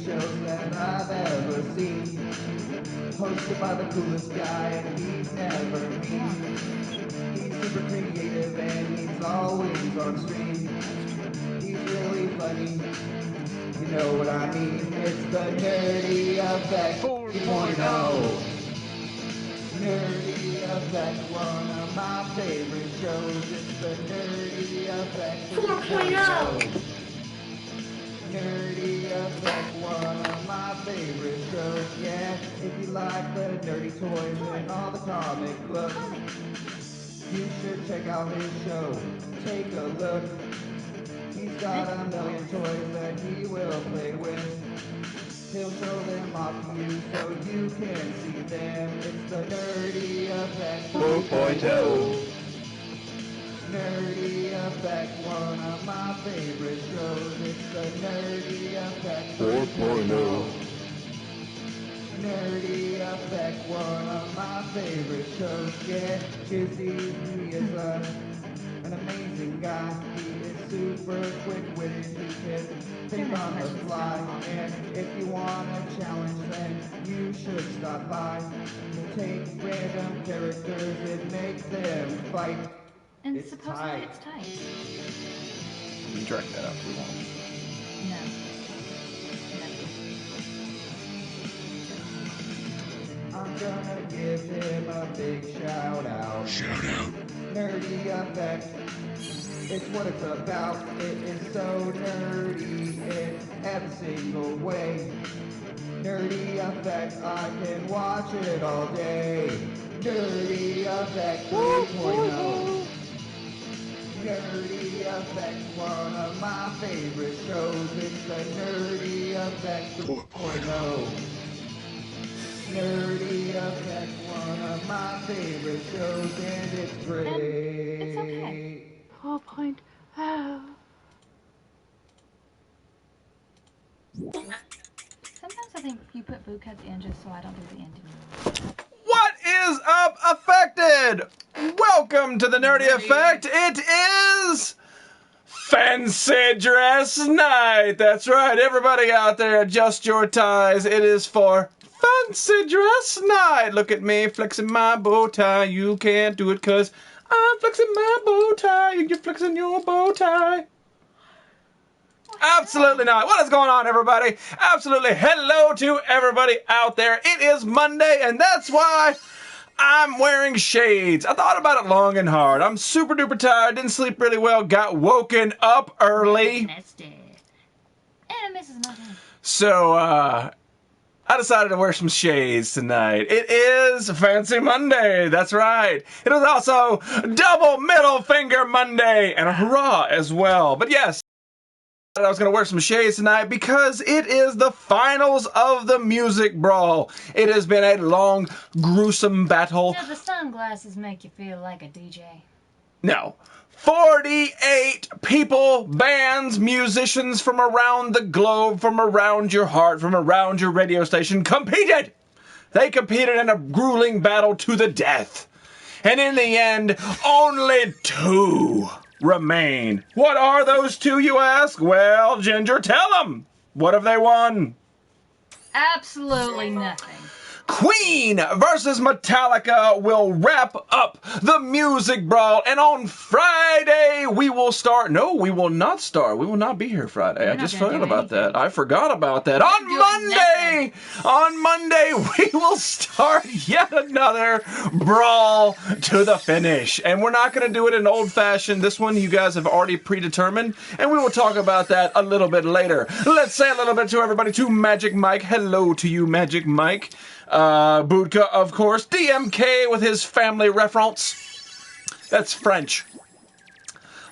shows that I've ever seen. Hosted by the coolest guy, and he's never mean. He's super creative, and he's always on stream. He's really funny, you know what I mean. It's the Nerdy Effect 4.0. Nerdy Effect, one of my favorite shows. It's the Nerdy Effect 4.0. Nerdy Effect, one of my favorite shows. Yeah, if you like the nerdy toys and all the comic books, you should check out his show. Take a look. He's got a million toys that he will play with. He'll show them off to you so you can see them. It's the Nerdy Effect 4.0. Nerdy Effect, one of my favorite shows. It's the Nerdy Effect 4.0. Nerdy Effect, one of my favorite shows. Yeah, Chizzy, he is an amazing guy. He is super quick-witted. He can think on the fly. And if you want a challenge, then you should stop by. He'll take random characters and make them fight. And supposedly it's tight. You can drag that up if we want. No. I'm gonna give him a big shout out. Shout out. Nerdy Effect, it's what it's about. It is so nerdy in every single way. Nerdy Effect, I can watch it all day. Nerdy Effect 3.0. Nerdy Effect, one of my favorite shows. It's the Nerdy Effect 4.0. Nerdy Effect, one of my favorite shows, and it's great. It's okay. 4.0. Sometimes I think you put boot cuts in just so I don't do the end anymore. What is up, Affected? Welcome to the Nerdy Effect. It is Fancy Dress Night. That's right, everybody out there, adjust your ties. It is for Fancy Dress Night. Look at me flexing my bow tie. You can't do it because I'm flexing my bow tie and you're flexing your bow tie. Absolutely not. What is going on, everybody? Absolutely. Hello to everybody out there. It is Monday, and that's why I'm wearing shades. I thought about it long and hard. I'm super duper tired. Didn't sleep really well. Got woken up early. Nasty. And Mrs. Martin. So, I decided to wear some shades tonight. It is Fancy Monday. That's right. It is also Double Middle Finger Monday and a hurrah as well. But yes, I was going to wear some shades tonight because it is the finals of the music brawl. It has been a long, gruesome battle. Do the sunglasses make you feel like a DJ? No. 48 people, bands, musicians from around the globe, from around your heart, from around your radio station competed. They competed in a grueling battle to the death. And in the end, only 2 remain. What are those 2, you ask? Well, Ginger, tell them. What have they won? Absolutely nothing. Queen versus Metallica will wrap up the music brawl, and on Friday we will start. No, we will not start. We will not be here Friday. I just forgot about that. I forgot about that. On Monday we will start yet another brawl to the finish, and we're not going to do it in old-fashioned. This one you guys have already predetermined, and we will talk about that a little bit later. Let's say a little bit to everybody, to Magic Mike. Hello to you, Magic Mike. Budka, of course. DMK with his family reference. That's French.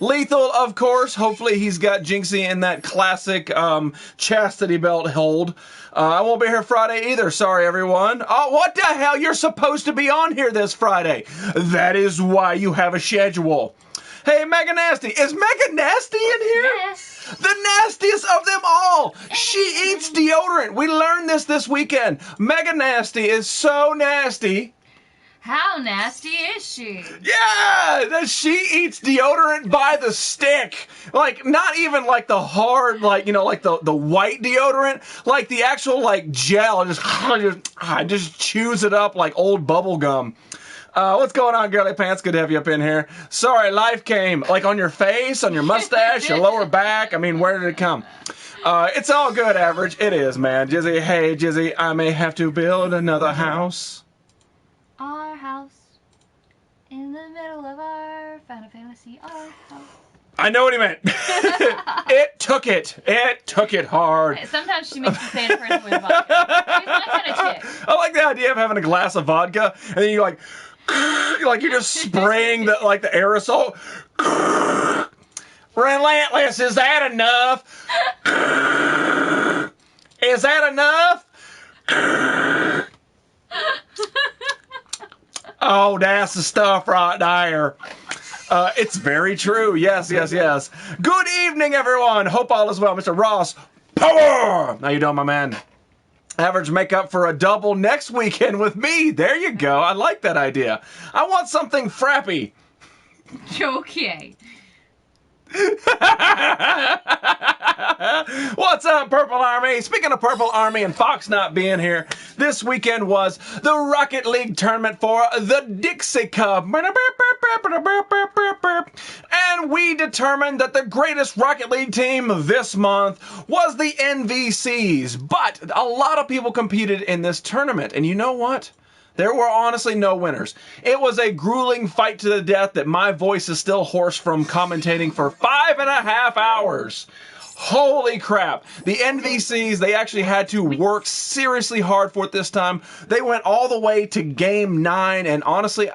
Lethal, of course. Hopefully he's got Jinxie in that classic chastity belt hold. I won't be here Friday either. Sorry, everyone. Oh, what the hell? You're supposed to be on here this Friday. That is why you have a schedule. Hey, Mega Nasty. Is Mega Nasty in here? Yes. The nastiest of them all. She eats deodorant. We learned this weekend. Mega Nasty is so nasty. How nasty is she? Yeah, that she eats deodorant by the stick. Like, not even like the hard, like, you know, like the white deodorant. Like the actual, like, gel. Just chews it up like old bubble gum. What's going on, girly pants? Good to have you up in here. Sorry, life came. Like on your face, on your mustache, your lower back. I mean, where did it come? It's all good, Average. It is, man. Jizzy, hey, Jizzy, I may have to build another house. Our house. In the middle of our Final Fantasy, our house. I know what he meant. It took it. It took it hard. Sometimes she makes me say it in person with vodka. She's my kind of chick. I like the idea of having a glass of vodka and then you like you're just spraying the aerosol. Relentless, is that enough? Is that enough? Oh, that's the stuff right there. It's very true. Yes. Good evening, everyone. Hope all is well. Mr. Ross, power! How you doing, my man? Average make up for a double next weekend with me. There you go. I like that idea. I want something frappy. Okay. What's up, Purple Army? Speaking of Purple Army and Fox not being here, this weekend was the Rocket League tournament for the Dixie Cup. And we determined that the greatest Rocket League team this month was the NVCs. But a lot of people competed in this tournament. And you know what? There were honestly no winners. It was a grueling fight to the death that my voice is still hoarse from commentating for 5.5 hours. Holy crap. The NVCs, they actually had to work seriously hard for it this time. They went all the way to Game 9, and honestly,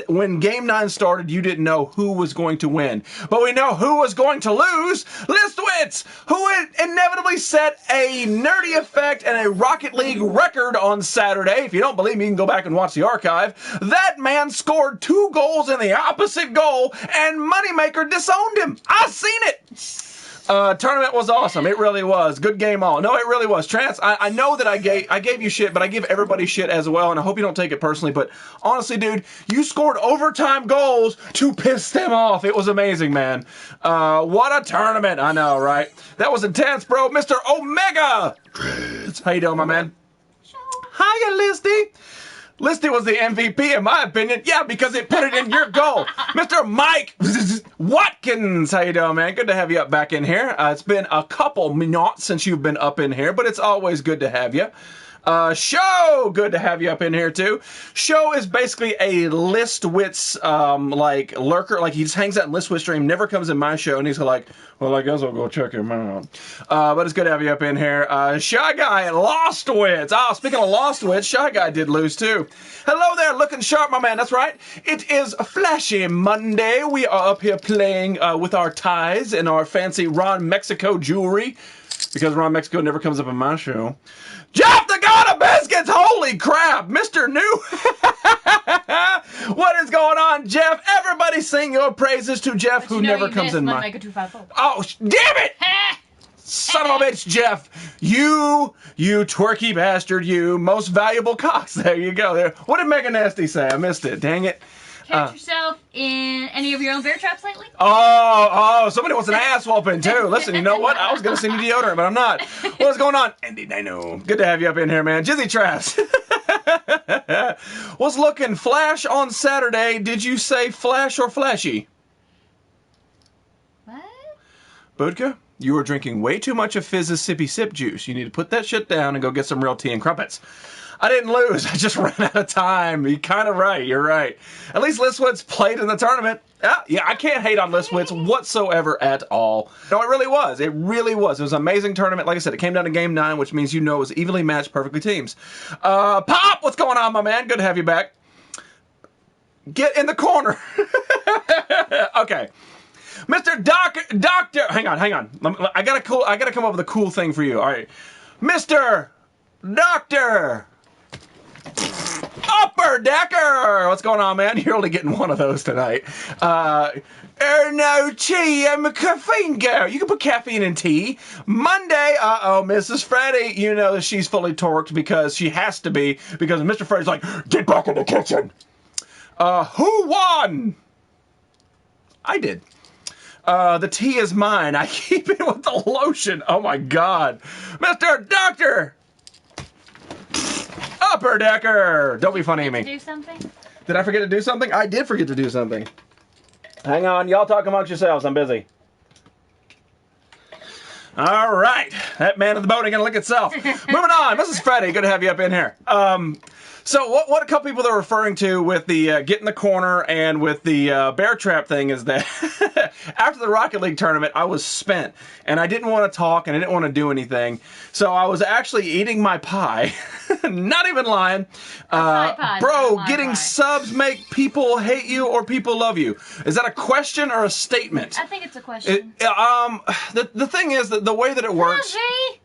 when Game 9 started, you didn't know who was going to win. But we know who was going to lose. Listwitz, who inevitably set a Nerdy Effect and a Rocket League record on Saturday. If you don't believe me, you can go back and watch the archive. That man scored 2 goals in the opposite goal, and Moneymaker disowned him. I seen it. Tournament was awesome. It really was. Good game all. No, it really was. Trance, I know that I gave you shit, but I give everybody shit as well, and I hope you don't take it personally, but honestly, dude, you scored overtime goals to piss them off. It was amazing, man. What a tournament. I know, right? That was intense, bro. Mr. Omega! How you doing, my man? Hiya, Listy. Listy was the MVP, in my opinion. Yeah, because it put it in your goal. Mr. Mike Watkins. How you doing, man? Good to have you up back in here. It's been a couple minutes since you've been up in here, but it's always good to have you. Show, good to have you up in here too. Show is basically a Listwitz, like lurker, like he just hangs out in Listwitz stream, never comes in my show, and he's like, well, I guess I'll go check him out. But it's good to have you up in here. Shy Guy and Lostwitz. Oh, speaking of Lostwitz, Shy Guy did lose too. Hello there, looking sharp, my man. That's right. It is Flashy Monday. We are up here playing with our ties and our fancy Ron Mexico jewelry, because Ron Mexico never comes up in my show. Jeff the God of Biscuits! Holy crap! Mr. New! What is going on, Jeff? Everybody sing your praises to Jeff, who never comes in my... Oh, damn it! Son of a bitch, Jeff! You twerky bastard, you most valuable cocks. There you go. There. What did Mega Nasty say? I missed it. Dang it. Catch yourself in any of your own bear traps lately? Oh, somebody wants an ass whooping too. Listen, you know what? I was going to send you deodorant, but I'm not. What's going on? Andy Dino. Good to have you up in here, man. Jizzy Traps. Was looking flash on Saturday. Did you say flash or flashy? What? Budka, you were drinking way too much of Fizz's Sippy Sip juice. You need to put that shit down and go get some real tea and crumpets. I didn't lose. I just ran out of time. You're kind of right. You're right. At least Listwitz played in the tournament. Yeah, I can't hate on Listwitz whatsoever at all. No, it really was. It really was. It was an amazing tournament. Like I said, it came down to Game 9, which means you know it was evenly matched, perfectly teams. Pop, what's going on, my man? Good to have you back. Get in the corner. Okay. Mr. Doctor. Hang on. I gotta come up with a cool thing for you. All right. Mr. Doctor. Upper Decker! What's going on, man? You're only getting one of those tonight. No tea, I'm a caffeine girl. You can put caffeine in tea. Monday, Mrs. Freddie, you know that she's fully torqued because she has to be, because Mr. Freddie's like, get back in the kitchen. Who won? I did. The tea is mine. I keep it with the lotion. Oh my God. Mr. Doctor! Upper Decker! Don't be funny, Amy. Do something? Did I forget to do something? I did forget to do something. Hang on, y'all talk amongst yourselves. I'm busy. All right. That man in the boat ain't gonna lick itself. Moving on. Mrs. Freddie, good to have you up in here. So what a couple people are referring to with the get in the corner and with the bear trap thing is that after the Rocket League tournament, I was spent and I didn't want to talk and I didn't want to do anything. So I was actually eating my pie. Not even lying. Bro, getting subs make people hate you or people love you. Is that a question or a statement? I think it's a question. The thing is that the way that it works...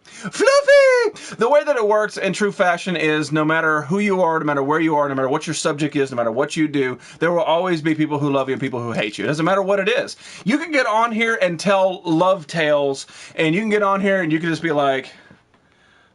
Fluffy! The way that it works in true fashion is no matter who you are, no matter where you are, no matter what your subject is, no matter what you do, there will always be people who love you and people who hate you. It doesn't matter what it is. You can get on here and tell love tales, and you can get on here and you can just be like,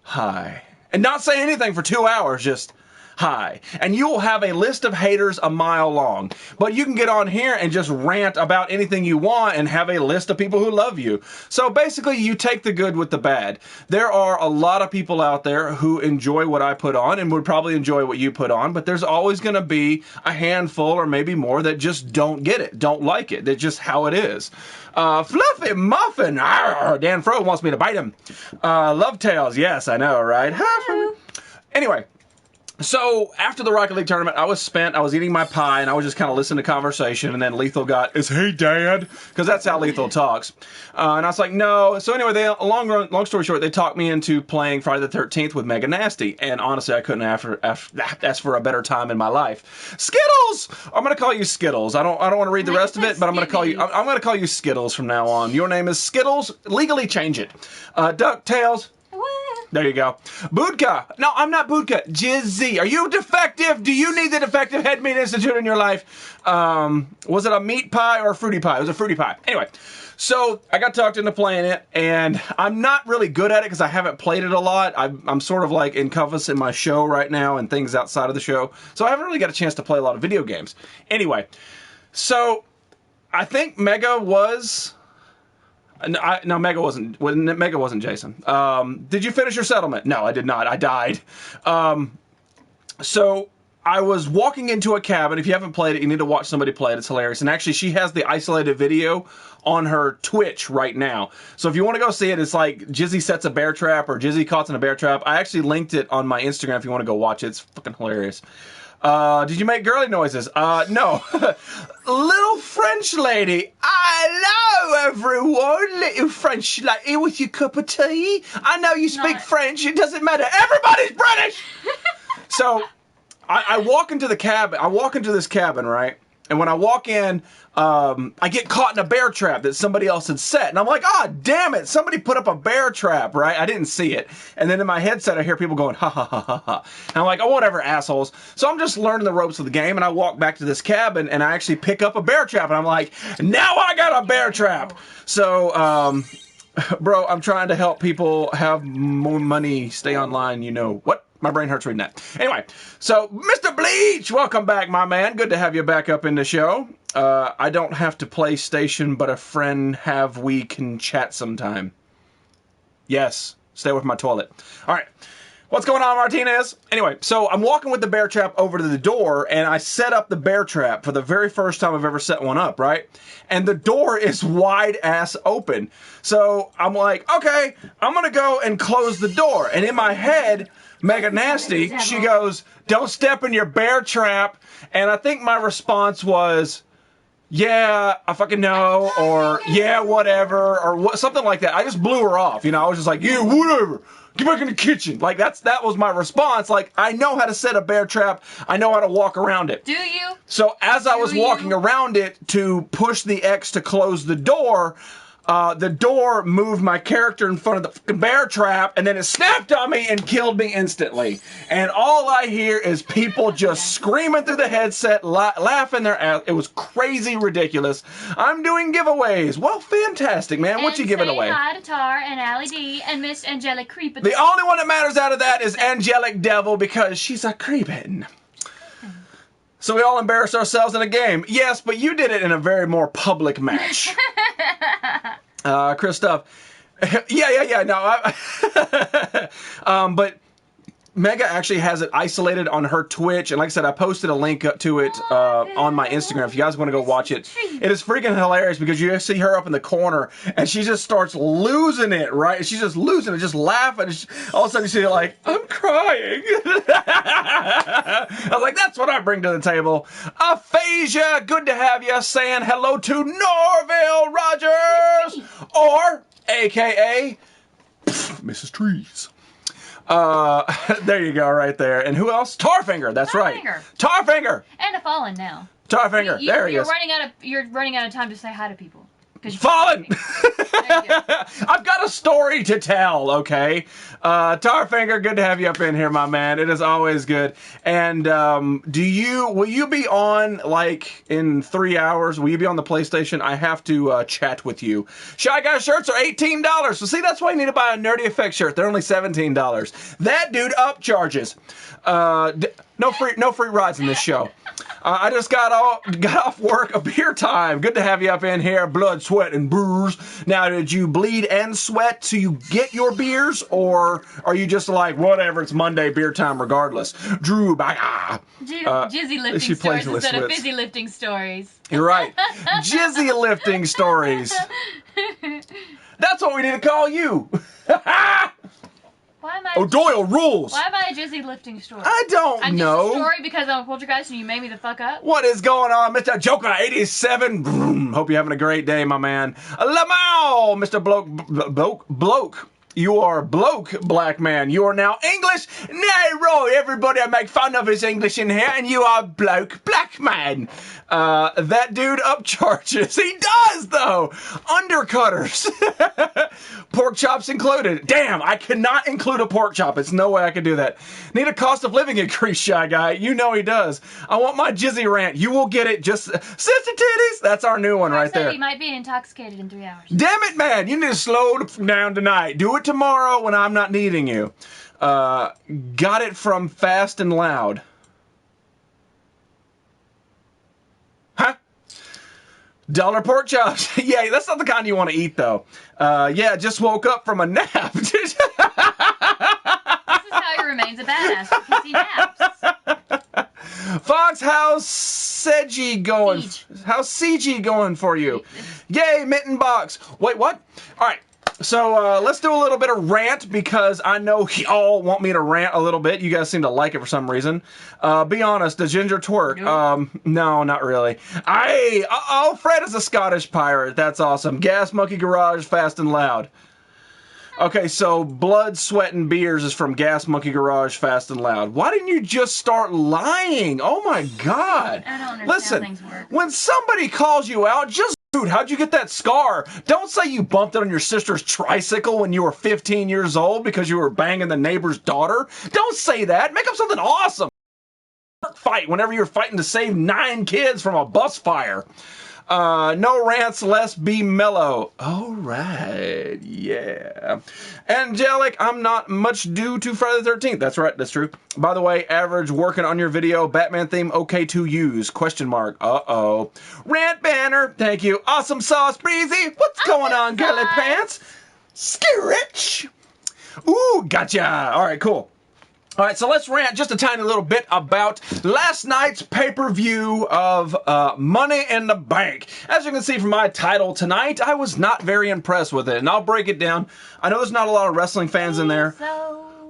hi. And not say anything for 2 hours, just... hi. And you will have a list of haters a mile long. But you can get on here and just rant about anything you want and have a list of people who love you. So basically, you take the good with the bad. There are a lot of people out there who enjoy what I put on and would probably enjoy what you put on, but there's always going to be a handful or maybe more that just don't get it, don't like it. That's just how it is. Fluffy Muffin. Arr, Dan Fro wants me to bite him. Love Tales. Yes, I know, right? Anyway. So, after the Rocket League tournament, I was spent, I was eating my pie, and I was just kind of listening to conversation, and then Lethal got, is hey, Dad? Because that's how Lethal talks. And I was like, no. So anyway, long story short, they talked me into playing Friday the 13th with Mega Nasty, and honestly, I couldn't ask for a better time in my life. Skittles! I'm going to call you Skittles. I don't want to read the rest of it, but I'm going to call you Skittles from now on. Your name is Skittles. Legally change it. DuckTales. There you go. Budka. No, I'm not Budka. Jizzy. Are you defective? Do you need the Defective Head Meat Institute in your life? Was it a meat pie or a fruity pie? It was a fruity pie. Anyway, so I got talked into playing it, and I'm not really good at it because I haven't played it a lot. I'm sort of like encompassing my show right now and things outside of the show, so I haven't really got a chance to play a lot of video games. Anyway, so I think Mega was... No, Mega wasn't Jason. Did you finish your settlement? No, I did not. I died. So I was walking into a cabin. If you haven't played it, you need to watch somebody play it. It's hilarious. And actually, she has the isolated video on her Twitch right now. So if you want to go see it, it's like Jizzy sets a bear trap or Jizzy caught in a bear trap. I actually linked it on my Instagram if you want to go watch it. It's fucking hilarious. Did you make girly noises? No. Little French lady. Hello, everyone. Little French lady with your cup of tea. I know you speak French. It doesn't matter. Everybody's British. So, I walk into the cabin. I walk into this cabin, right? And when I walk in, I get caught in a bear trap that somebody else had set. And I'm like, oh, damn it. Somebody put up a bear trap, right? I didn't see it. And then in my headset, I hear people going, ha, ha, ha, ha, ha. And I'm like, oh, whatever, assholes. So I'm just learning the ropes of the game. And I walk back to this cabin, and I actually pick up a bear trap. And I'm like, now I got a bear trap. So, bro, I'm trying to help people have more money, stay online, you know. What? My brain hurts reading that. Anyway, so Mr. Bleach, welcome back, my man. Good to have you back up in the show. I don't have to play station, but a friend have we can chat sometime. Yes, stay away from my toilet. All right. What's going on, Martinez? Anyway, so I'm walking with the bear trap over to the door, and I set up the bear trap for the very first time I've ever set one up, right? And the door is wide-ass open. So I'm like, okay, I'm going to go and close the door. And in my head, Mega Nasty, she goes, don't step in your bear trap. And I think my response was, yeah, I fucking know, or yeah, whatever, or something like that. I just blew her off, you know. I was just like, yeah, whatever. Get back in the kitchen. Like, that was my response. Like, I know how to set a bear trap. I know how to walk around it. Do you? So as I was walking around it to push the X to close the door moved my character in front of the fucking bear trap, and then it snapped on me and killed me instantly. And all I hear is people just screaming through the headset, laughing their ass. It was crazy ridiculous. I'm doing giveaways. Well, fantastic, man. What you giving away? Hi to Tar and Allie D and Miss Angelic Creepin. The only one that matters out of that is Angelic Devil because she's a creepin'. So we all embarrassed ourselves in a game. Yes, but you did it in a very more public match. Christoph. Yeah. No, but Mega actually has it isolated on her Twitch, and like I said, I posted a link to it on my Instagram. If you guys want to go watch it, it is freaking hilarious because you see her up in the corner, and she just starts losing it, right? She's just losing it, just laughing. All of a sudden, you see her like, I'm crying. I was like, that's what I bring to the table. Aphasia, good to have you, saying hello to Norville Rogers, or AKA Mrs. Trees. There you go, right there. And who else? Tarfinger. That's right. Tarfinger. And a Fallen now. Tarfinger. There he is. You're running out of time to say hi to people. Fallen. I've got a story to tell. Okay, Tarfinger, good to have you up in here, my man. It is always good. And will you be on like in 3 hours? Will you be on the PlayStation? I have to chat with you. Shy Guy shirts are $18. So see, that's why you need to buy a Nerdy Effect shirt. They're only $17. That dude upcharges. No free rides in this show. I just got off work. A beer time. Good to have you up in here. Blood, sweat, and brews. Now, did you bleed and sweat so you get your beers, or are you just like, whatever, it's Monday, beer time regardless? Drew, Jizzy lifting stories instead of busy lifting stories. You're right. Jizzy lifting stories. That's what we need to call you. Why am I? Doyle rules. Why am I a Jizzy lifting story? I don't know. I'm just a story because I'm a poltergeist and you made me the fuck up. What is going on, Mr. Joker 87? Hope you're having a great day, my man. Lamau, Mr. Bloke. You are bloke, black man. You are now English. No, Roy, everybody I make fun of is English in here, and you are bloke, black man. That dude upcharges. He does, though. Undercutters. Pork chops included. Damn, I cannot include a pork chop. It's no way I can do that. Need a cost of living increase, Shy Guy. You know he does. I want my Jizzy rant. You will get it. Just sister titties. That's our new one right there. He might be intoxicated in 3 hours. Damn it, man. You need to slow down tonight. Do it tomorrow when I'm not needing you. Got it from Fast and Loud. Huh? Dollar pork chops. Yeah, that's not the kind you want to eat, though. Yeah, just woke up from a nap. This is how he remains a badass, because he naps. Fox, how's Seiji going? How's CG going for you? Yay, Mitten Box. Wait, what? All right. So let's do a little bit of rant, because I know y'all want me to rant a little bit. You guys seem to like it for some reason. Be honest, the ginger twerk. No, not really. Fred is a Scottish pirate. That's awesome. Gas Monkey Garage, Fast and Loud. Okay, so Blood, Sweat, and Beers is from Gas Monkey Garage, Fast and Loud. Why didn't you just start lying? Oh my God. I don't understand Listen, how things work. When somebody calls you out, just dude, how'd you get that scar? Don't say you bumped it on your sister's tricycle when you were 15 years old because you were banging the neighbor's daughter. Don't say that. Make up something awesome. Fight whenever you're fighting to save 9 kids from a bus fire. No rants, less be mellow. All right, yeah. Angelic, I'm not much due to Friday the 13th. That's right, that's true. By the way, average working on your video. Batman theme okay to use? Question mark. Uh-oh. Rant banner, thank you. Awesome sauce, Breezy. What's going on, girly pants? Skirich. Ooh, gotcha. All right, cool. All right, so let's rant just a tiny little bit about last night's pay-per-view of Money in the Bank. As you can see from my title tonight, I was not very impressed with it, and I'll break it down. I know there's not a lot of wrestling fans in there,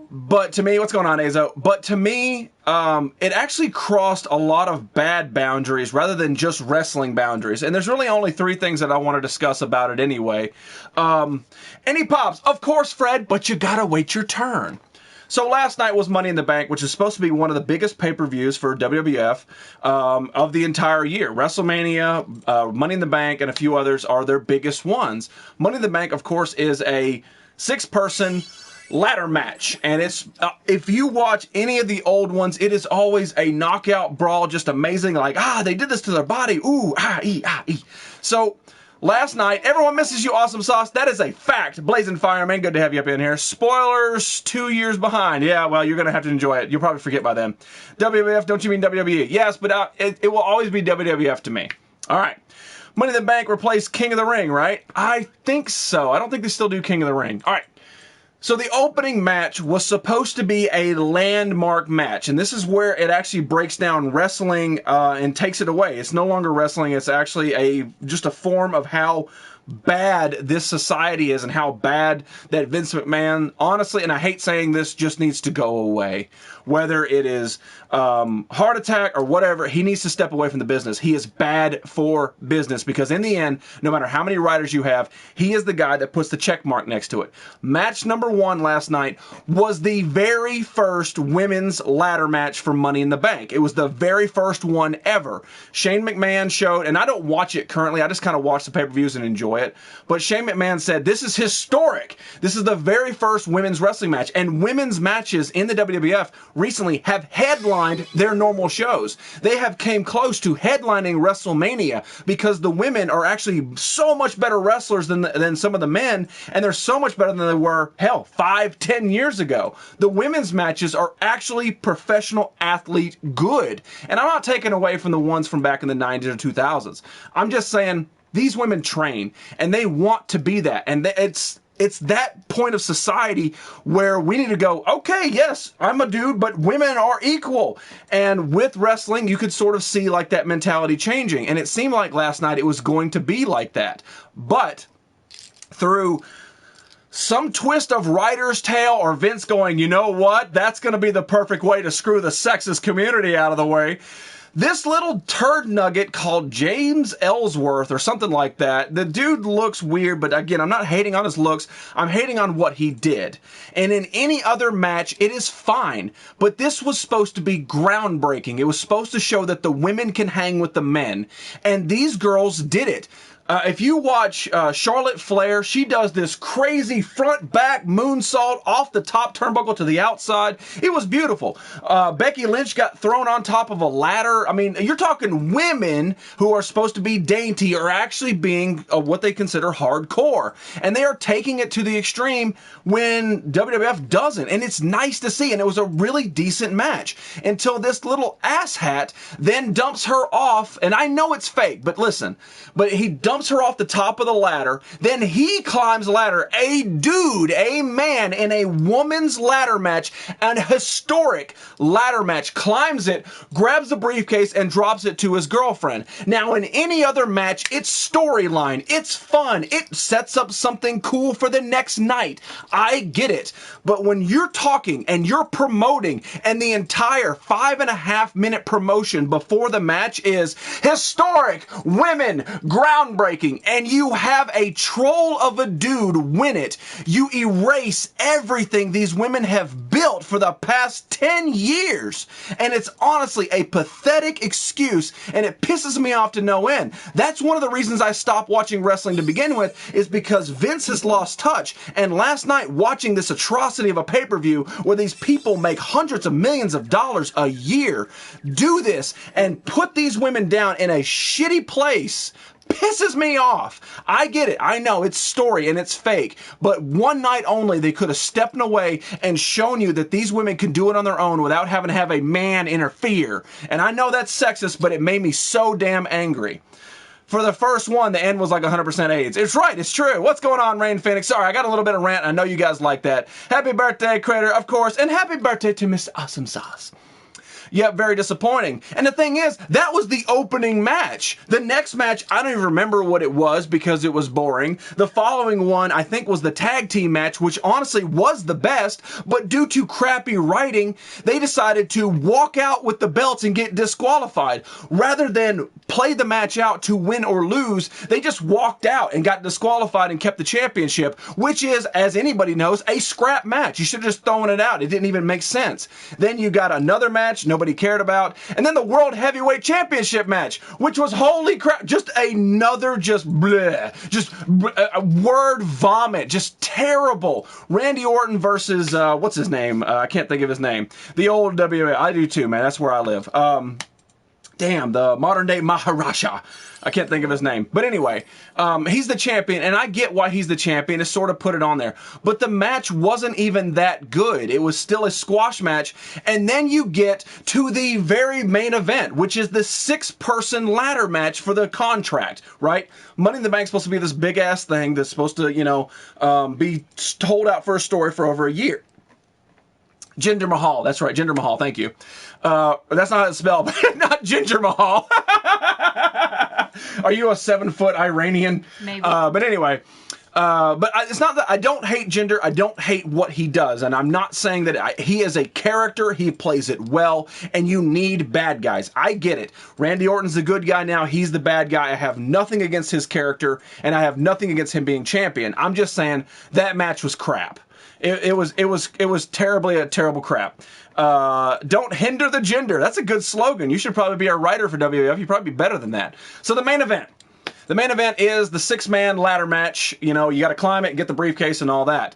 but to me, what's going on, Azo? But to me, it actually crossed a lot of bad boundaries rather than just wrestling boundaries, and there's really only 3 things that I want to discuss about it anyway. Any pops? Of course, Fred, but you gotta wait your turn. So last night was Money in the Bank, which is supposed to be one of the biggest pay-per-views for WWF of the entire year. WrestleMania, Money in the Bank, and a few others are their biggest ones. Money in the Bank, of course, is a 6-person ladder match. And it's if you watch any of the old ones, it is always a knockout brawl, just amazing. Like, they did this to their body. Ooh, ee. So Last night, everyone misses you, Awesome Sauce. That is a fact. Blazing Fireman, good to have you up in here. Spoilers, 2 years behind. Yeah, well, you're going to have to enjoy it. You'll probably forget by then. WWF, don't you mean WWE? Yes, but it will always be WWF to me. All right. Money in the Bank replaced King of the Ring, right? I think so. I don't think they still do King of the Ring. All right. So the opening match was supposed to be a landmark match, and this is where it actually breaks down wrestling and takes it away. It's no longer wrestling. It's actually just a form of how bad this society is and how bad that Vince McMahon, honestly, and I hate saying this, just needs to go away. Whether it is heart attack or whatever, he needs to step away from the business. He is bad for business because in the end, no matter how many writers you have, he is the guy that puts the check mark next to it. Match number 1 last night was the very first women's ladder match for Money in the Bank. It was the very first one ever. Shane McMahon showed, and I don't watch it currently, I just kind of watch the pay-per-views and enjoy it, but Shane McMahon said, this is historic. This is the very first women's wrestling match, and women's matches in the WWF recently have headlined their normal shows. They have came close to headlining WrestleMania because the women are actually so much better wrestlers than some of the men, and they're so much better than they were, hell, 5-10 years ago. The women's matches are actually professional athlete good. And I'm not taking away from the ones from back in the 90s or 2000s. I'm just saying these women train, and they want to be that. And it's that point of society where we need to go, okay, yes, I'm a dude, but women are equal. And with wrestling, you could sort of see like that mentality changing. And it seemed like last night it was going to be like that. But through some twist of writer's tale or Vince going, you know what, that's going to be the perfect way to screw the sexist community out of the way, this little turd nugget called James Ellsworth or something like that, the dude looks weird, but again, I'm not hating on his looks. I'm hating on what he did. And in any other match, it is fine. But this was supposed to be groundbreaking. It was supposed to show that the women can hang with the men. And these girls did it. If you watch Charlotte Flair, she does this crazy front-back moonsault off the top turnbuckle to the outside. It was beautiful. Becky Lynch got thrown on top of a ladder. I mean, you're talking women who are supposed to be dainty are actually being what they consider hardcore. And they are taking it to the extreme when WWF doesn't. And it's nice to see. And it was a really decent match until this little asshat then dumps her off. And I know it's fake, but listen. But he dumps her off the top of the ladder. Then he climbs the ladder. A dude, a man in a woman's ladder match, an historic ladder match, climbs it, grabs the briefcase, and drops it to his girlfriend. Now, in any other match, it's storyline. It's fun. It sets up something cool for the next night. I get it. But when you're talking and you're promoting and the entire 5.5-minute promotion before the match is historic, women, groundbreaking, and you have a troll of a dude win it, you erase everything these women have built for the past 10 years. And it's honestly a pathetic excuse, and it pisses me off to no end. That's one of the reasons I stopped watching wrestling to begin with, is because Vince has lost touch. And last night, watching this atrocity of a pay-per-view where these people make hundreds of millions of dollars a year do this and put these women down in a shitty place pisses me off. I get it. I know it's story and it's fake, but one night only they could have stepped away and shown you that these women can do it on their own without having to have a man interfere. And I know that's sexist, but it made me so damn angry. For the first one, the end was like 100% AIDS. It's right. It's true. What's going on, Rain Phoenix? Sorry, I got a little bit of rant. I know you guys like that. Happy birthday, Crater, of course, and happy birthday to Miss Awesome Sauce. Yep, very disappointing. And the thing is, that was the opening match. The next match, I don't even remember what it was because it was boring. The following one, I think, was the tag team match, which honestly was the best, but due to crappy writing, they decided to walk out with the belts and get disqualified. Rather than play the match out to win or lose, they just walked out and got disqualified and kept the championship, which is, as anybody knows, a scrap match. You should have just thrown it out. It didn't even make sense. Then you got another match nobody cared about, and then the World Heavyweight Championship match, which was holy crap, just another just bleh, just word vomit, just terrible. Randy Orton versus what's his name? I can't think of his name. The old WWF. I do too, man. That's where I live. damn, the modern day Maharaja. I can't think of his name. But anyway, he's the champion, and I get why he's the champion. It sort of put it on there. But the match wasn't even that good. It was still a squash match. And then you get to the very main event, which is the 6-person ladder match for the contract, right? Money in the Bank's supposed to be this big-ass thing that's supposed to, be told out for a story for over a year. Jinder Mahal. That's right, Jinder Mahal. Thank you. That's not how it's spelled. Not Ginger Mahal. Are you a 7-foot Iranian? Maybe. But anyway, it's not that I don't hate Jinder. I don't hate what he does, and I'm not saying that he is a character. He plays it well, and you need bad guys. I get it. Randy Orton's the good guy now. He's the bad guy. I have nothing against his character, and I have nothing against him being champion. I'm just saying that match was crap. It was terrible crap. Don't hinder the gender. That's a good slogan. You should probably be a writer for WWF. You'd probably be better than that. So the main event. The main event is the 6-man ladder match. You got to climb it and get the briefcase and all that.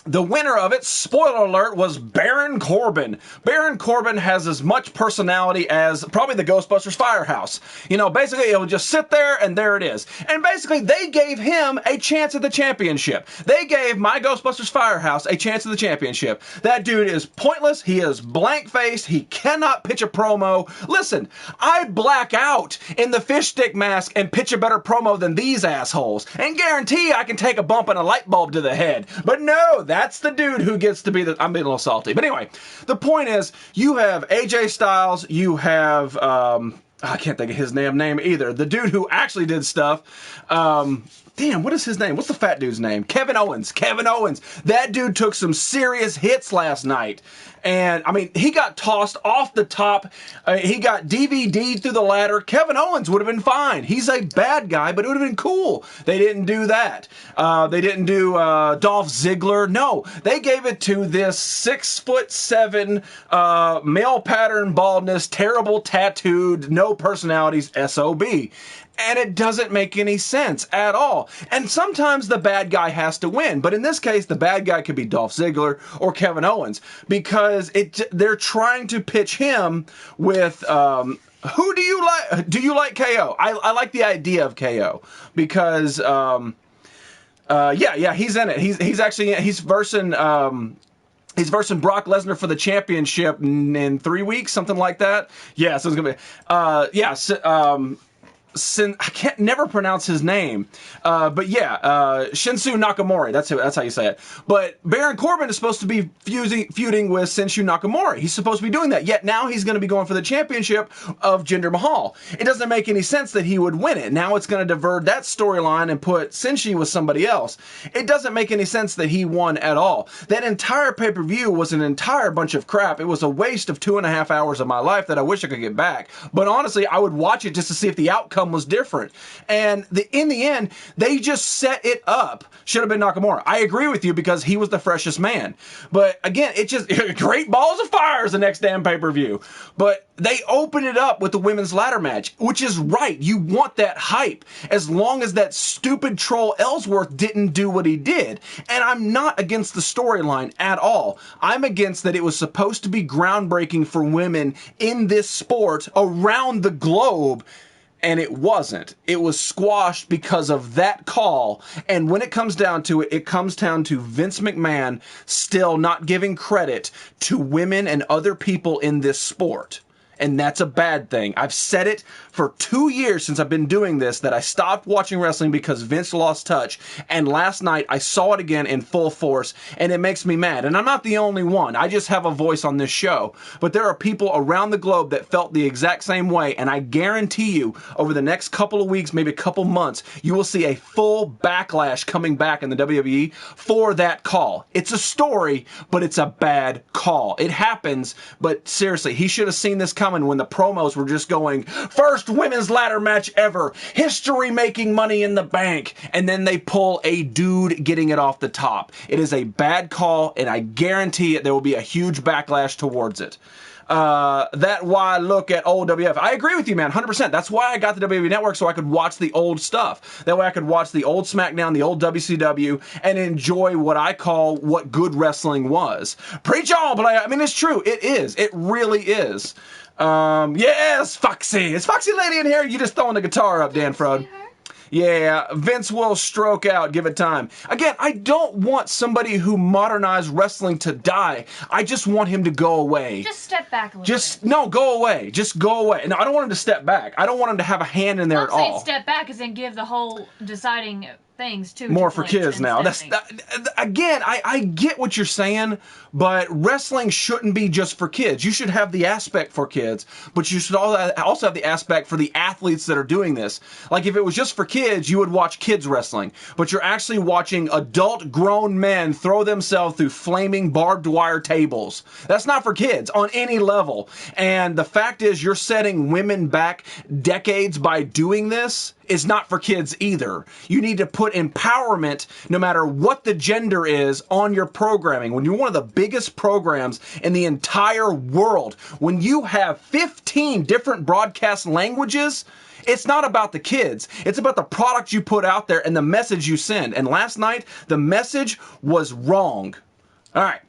The winner of it, spoiler alert, was Baron Corbin. Baron Corbin has as much personality as probably the Ghostbusters Firehouse. Basically, he'll just sit there and there it is. And basically, they gave him a chance at the championship. They gave my Ghostbusters Firehouse a chance at the championship. That dude is pointless. He is blank-faced. He cannot pitch a promo. Listen, I black out in the fish stick mask and pitch a better promo than these assholes. And guarantee I can take a bump and a light bulb to the head. But no, that's the dude who gets to be I'm being a little salty. But anyway, the point is, you have AJ Styles, you have, I can't think of his name either. The dude who actually did stuff, damn, what is his name? What's the fat dude's name? Kevin Owens. Kevin Owens. That dude took some serious hits last night. And, he got tossed off the top. He got DVD'd through the ladder. Kevin Owens would have been fine. He's a bad guy, but it would have been cool. They didn't do that. They didn't do Dolph Ziggler. No, they gave it to this 6'7", male pattern baldness, terrible tattooed, no personalities SOB. And it doesn't make any sense at all. And sometimes the bad guy has to win. But in this case, the bad guy could be Dolph Ziggler or Kevin Owens. Because they're trying to pitch him with... who do you like? Do you like KO? I like the idea of KO. Because... he's in it. He's versing... He's versing Brock Lesnar for the championship in 3 weeks, something like that. Yeah, so it's going to be... I can't never pronounce his name, but Shinsu Nakamura. That's how you say it. But Baron Corbin is supposed to be feuding with Shinsu Nakamura. He's supposed to be doing that. Yet now he's going to be going for the championship of Jinder Mahal. It doesn't make any sense that he would win it. Now it's going to divert that storyline and put Shinsu with somebody else. It doesn't make any sense that he won at all. That entire pay-per-view was an entire bunch of crap. It was a waste of 2.5 hours of my life that I wish I could get back. But honestly, I would watch it just to see if the outcome was different. And in the end, they just set it up. Should have been Nakamura. I agree with you because he was the freshest man. But again, it just great balls of fire is the next damn pay-per-view. But they open it up with the women's ladder match, which is right. You want that hype as long as that stupid troll Ellsworth didn't do what he did. And I'm not against the storyline at all. I'm against that it was supposed to be groundbreaking for women in this sport around the globe. And it wasn't. It was squashed because of that call. And when it comes down to it, it comes down to Vince McMahon still not giving credit to women and other people in this sport. And that's a bad thing. I've said it for 2 years since I've been doing this, that I stopped watching wrestling because Vince lost touch. And last night I saw it again in full force, and it makes me mad. And I'm not the only one. I just have a voice on this show. But there are people around the globe that felt the exact same way. And I guarantee you, over the next couple of weeks, maybe a couple months, you will see a full backlash coming back in the WWE for that call. It's a story, but it's a bad call. It happens, but seriously, he should have seen this coming when the promos were just going, first women's ladder match ever, history making Money in the Bank, and then they pull a dude getting it off the top. It is a bad call, and I guarantee it there will be a huge backlash towards it. That's why I look at old WF. I agree with you, man, 100%. That's why I got the WWE Network, so I could watch the old stuff. That way I could watch the old SmackDown, the old WCW, and enjoy what I call what good wrestling was. Preach on, but it's true. It is. It really is. Yes, Foxy. Is Foxy Lady in here? You just throwing the guitar up, Dan Frode. Yeah, Vince will stroke out. Give it time. Again, I don't want somebody who modernized wrestling to die. I just want him to go away. Just step back a little bit. No, go away. Just go away. No, I don't want him to step back. I don't want him to have a hand in there at all. I'm saying step back is then give the whole deciding things to more for kids now. Again, I get what you're saying, but wrestling shouldn't be just for kids. You should have the aspect for kids, but you should also have the aspect for the athletes that are doing this. Like if it was just for kids, you would watch kids wrestling, but you're actually watching adult grown men throw themselves through flaming barbed wire tables. That's not for kids on any level. And the fact is, you're setting women back decades by doing this. Is not for kids either. You need to put empowerment, no matter what the gender is, on your programming. When you're one of the biggest programs in the entire world, when you have 15 different broadcast languages, it's not about the kids. It's about the product you put out there and the message you send. And last night, the message was wrong. All right.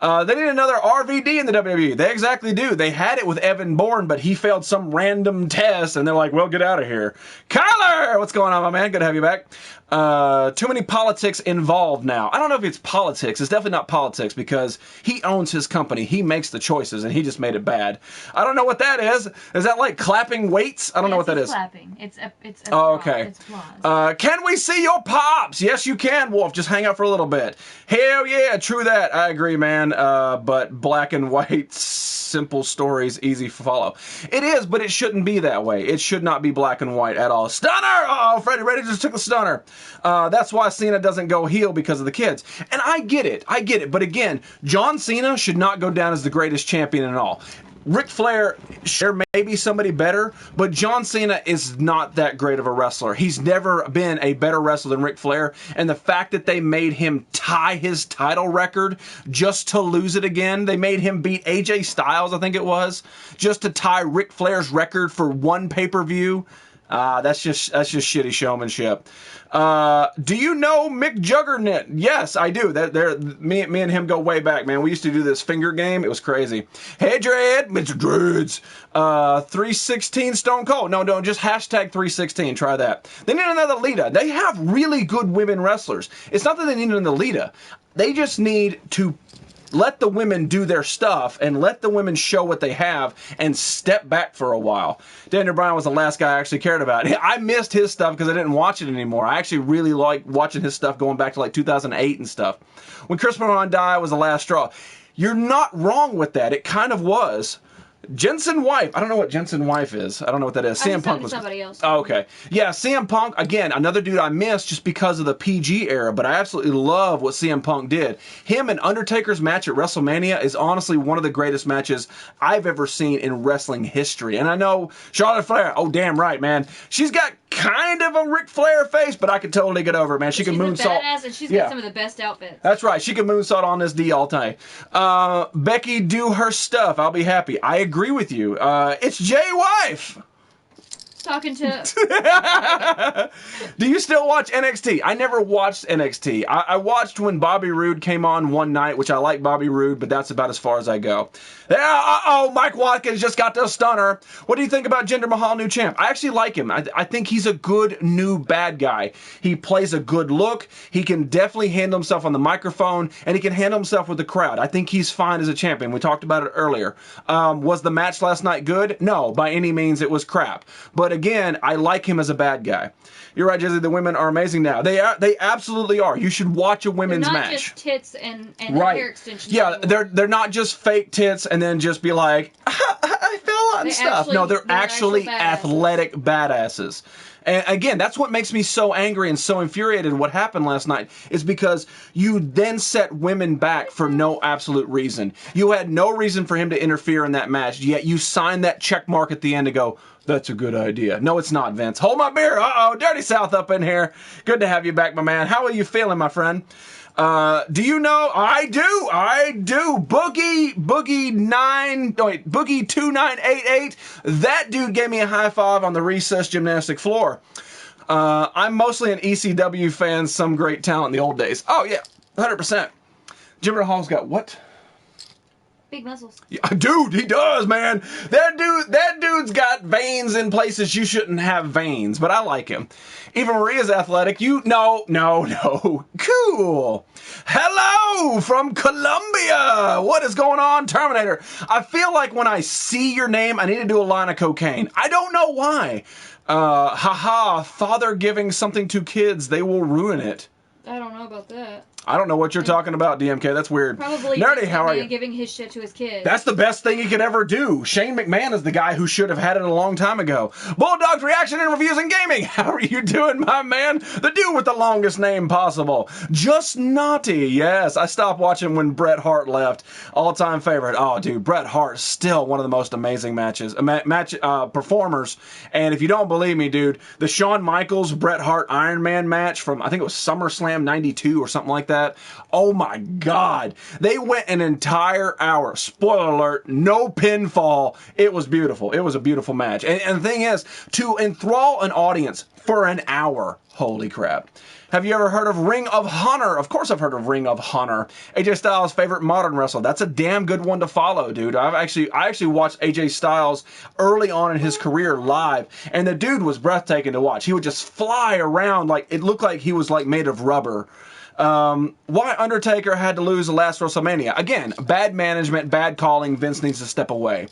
They need another RVD in the WWE. They exactly do. They had it with Evan Bourne, but he failed some random test, and they're like, well, get out of here. Kyler! What's going on, my man? Good to have you back. Too many politics involved now. I don't know if it's politics. It's definitely not politics because he owns his company. He makes the choices, and he just made it bad. I don't know what that is. Is that like clapping weights? I don't know what that is. Clapping. It's oh, okay. It's applause. Can we see your pops? Yes, you can, Wolf. Just hang out for a little bit. Hell yeah, true that. I agree, man. But black and white, simple stories, easy to follow. It is, but it shouldn't be that way. It should not be black and white at all. Stunner! Oh, Freddie Reddy just took the stunner. That's why Cena doesn't go heel because of the kids. And I get it. But again, John Cena should not go down as the greatest champion in all. Ric Flair, sure, maybe somebody better, but John Cena is not that great of a wrestler. He's never been a better wrestler than Ric Flair, and the fact that they made him tie his title record just to lose it again, they made him beat AJ Styles, I think it was, just to tie Ric Flair's record for one pay-per-view. That's just shitty showmanship. Do you know Mick Juggernaut? Yes, I do. Me and him go way back, man. We used to do this finger game. It was crazy. Hey, Dread, Mr. Dreads. 316 Stone Cold. No, just hashtag 316. Try that. They need another Lita. They have really good women wrestlers. It's not that they need another Lita. They just need to let the women do their stuff and let the women show what they have and step back for a while. Daniel Bryan was the last guy I actually cared about. I missed his stuff because I didn't watch it anymore. I actually really like watching his stuff going back to like 2008 and stuff. When Chris Benoit died was the last straw. You're not wrong with that. It kind of was. Jensen Wife. I don't know what Jensen Wife is. I don't know what that is. CM Punk was somebody else. Oh, okay. Yeah, CM Punk, again, another dude I missed just because of the PG era, but I absolutely love what CM Punk did. Him and Undertaker's match at WrestleMania is honestly one of the greatest matches I've ever seen in wrestling history. And I know Charlotte Flair, oh damn right, man. She's got kind of a Ric Flair face, but I can totally get over it, man. She can moonsault. Badass, and she's got some of the best outfits. That's right. She can moonsault on this D all day. Becky, do her stuff. I'll be happy. I agree with you. It's Jay Wife. Talking to... Do you still watch NXT? I never watched NXT. I watched when Bobby Roode came on one night, which I like Bobby Roode, but that's about as far as I go. Mike Watkins just got the stunner. What do you think about Jinder Mahal, new champ? I actually like him. I think he's a good new bad guy. He plays a good look. He can definitely handle himself on the microphone, and he can handle himself with the crowd. I think he's fine as a champion. We talked about it earlier. Was the match last night good? No, by any means it was crap. But again, I like him as a bad guy. You're right, Jesse. The women are amazing now. They absolutely are. You should watch a women's match. Not just tits and right. hair extensions. Yeah, they're not just fake tits and then just be like, I fell on stuff. No, they're actually athletic badasses. And again, that's what makes me so angry and so infuriated. What happened last night is because you then set women back for no absolute reason. You had no reason for him to interfere in that match, yet you signed that check mark at the end to go, that's a good idea. No, it's not, Vince. Hold my beer. Uh-oh, Dirty South up in here. Good to have you back, my man. How are you feeling, my friend? Do you know? I do. Boogie 2988. That dude gave me a high five on the recess gymnastic floor. I'm mostly an ECW fan. Some great talent in the old days. Oh yeah, 100%. Jinder Mahal's got what? Big muscles. Yeah, dude, he does, man. That dude's got veins in places you shouldn't have veins, but I like him. Eva Maria's athletic. No. Cool. Hello from Colombia. What is going on, Terminator? I feel like when I see your name, I need to do a line of cocaine. I don't know why. Father giving something to kids, they will ruin it. I don't know about that. I don't know what you're talking about, DMK. That's weird. Probably Nerdy, how are you? giving his shit to his kids. That's the best thing he could ever do. Shane McMahon is the guy who should have had it a long time ago. Bulldog's reaction and reviews and gaming. How are you doing, my man? The dude with the longest name possible. Just Naughty. Yes, I stopped watching when Bret Hart left. All-time favorite. Oh, dude, Bret Hart still one of the most amazing performers. And if you don't believe me, dude, the Shawn Michaels Bret Hart Iron Man match from, I think it was SummerSlam 92 or something like that. Oh my God. They went an entire hour. Spoiler alert, no pinfall. It was beautiful. It was a beautiful match. And the thing is, to enthrall an audience for an hour, holy crap. Have you ever heard of Ring of Honor? Of course I've heard of Ring of Honor. AJ Styles' favorite modern wrestler. That's a damn good one to follow, dude. I actually watched AJ Styles early on in his career live, and the dude was breathtaking to watch. He would just fly around like it looked like he was like made of rubber. Why Undertaker had to lose the last WrestleMania? Again, bad management, bad calling. Vince needs to step away.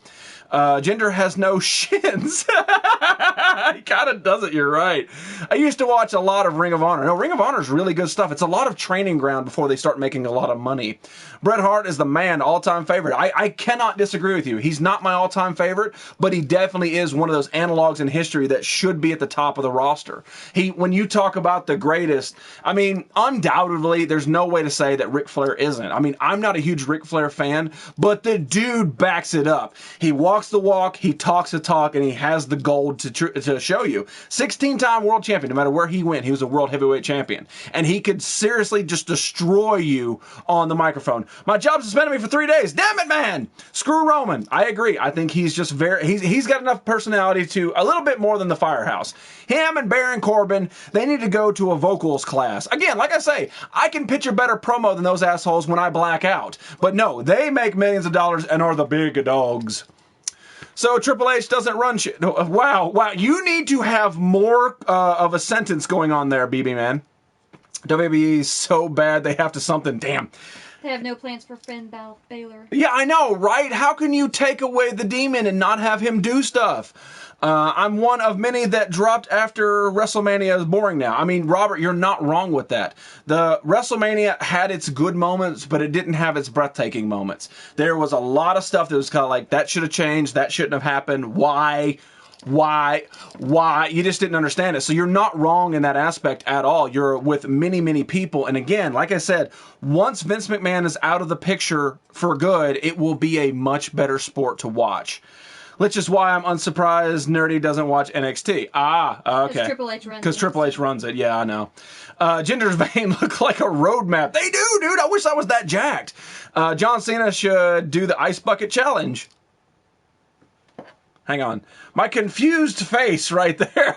Jinder has no shins. He kind of does it, you're right. I used to watch a lot of Ring of Honor. No, Ring of Honor is really good stuff. It's a lot of training ground before they start making a lot of money. Bret Hart is the man, all-time favorite. I cannot disagree with you. He's not my all-time favorite, but he definitely is one of those analogs in history that should be at the top of the roster. When you talk about the greatest, I mean, undoubtedly, there's no way to say that Ric Flair isn't. I mean, I'm not a huge Ric Flair fan, but the dude backs it up. He walks the walk, he talks the talk, and he has the gold to show you. 16-time world champion, no matter where he went, he was a world heavyweight champion. And he could seriously just destroy you on the microphone. My job suspended me for 3 days. Damn it, man! Screw Roman. I agree. I think he's just he's got enough personality to a little bit more than the Firehouse. Him and Baron Corbin, they need to go to a vocals class. Again, like I say, I can pitch a better promo than those assholes when I black out. But no, they make millions of dollars and are the big dogs. So Triple H doesn't run shit. Wow. You need to have more of a sentence going on there, BB man. WWE is so bad they have to something. Damn. They have no plans for Finn Balor. Yeah, I know, right? How can you take away the demon and not have him do stuff? I'm one of many that dropped after WrestleMania is boring now. I mean, Robert, you're not wrong with that. The WrestleMania had its good moments, but it didn't have its breathtaking moments. There was a lot of stuff that was kind of like, that should have changed, that shouldn't have happened, why? You just didn't understand it. So you're not wrong in that aspect at all. You're with many people. And again, like I said, once Vince McMahon is out of the picture for good, it will be a much better sport to watch. Which is why I'm unsurprised Nerdy doesn't watch NXT. Okay. Because Triple H runs it. Yeah, I know. Jinder's vein look like a roadmap. They do, dude. I wish I was that jacked. John Cena should do the Ice Bucket Challenge. Hang on. My confused face right there.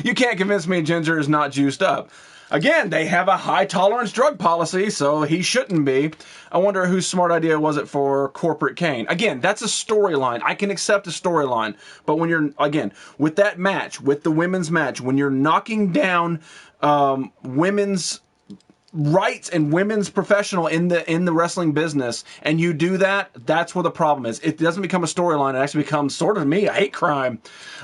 You can't convince me Ginger is not juiced up. Again, they have a high tolerance drug policy, so he shouldn't be. I wonder whose smart idea was it for Corporate Kane. Again, that's a storyline. I can accept a storyline. But when you're, again, with that match, with the women's match, when you're knocking down women's rights and women's professional in the wrestling business, and you do that, that's where the problem is. It doesn't become a storyline. It actually becomes sort of a hate crime.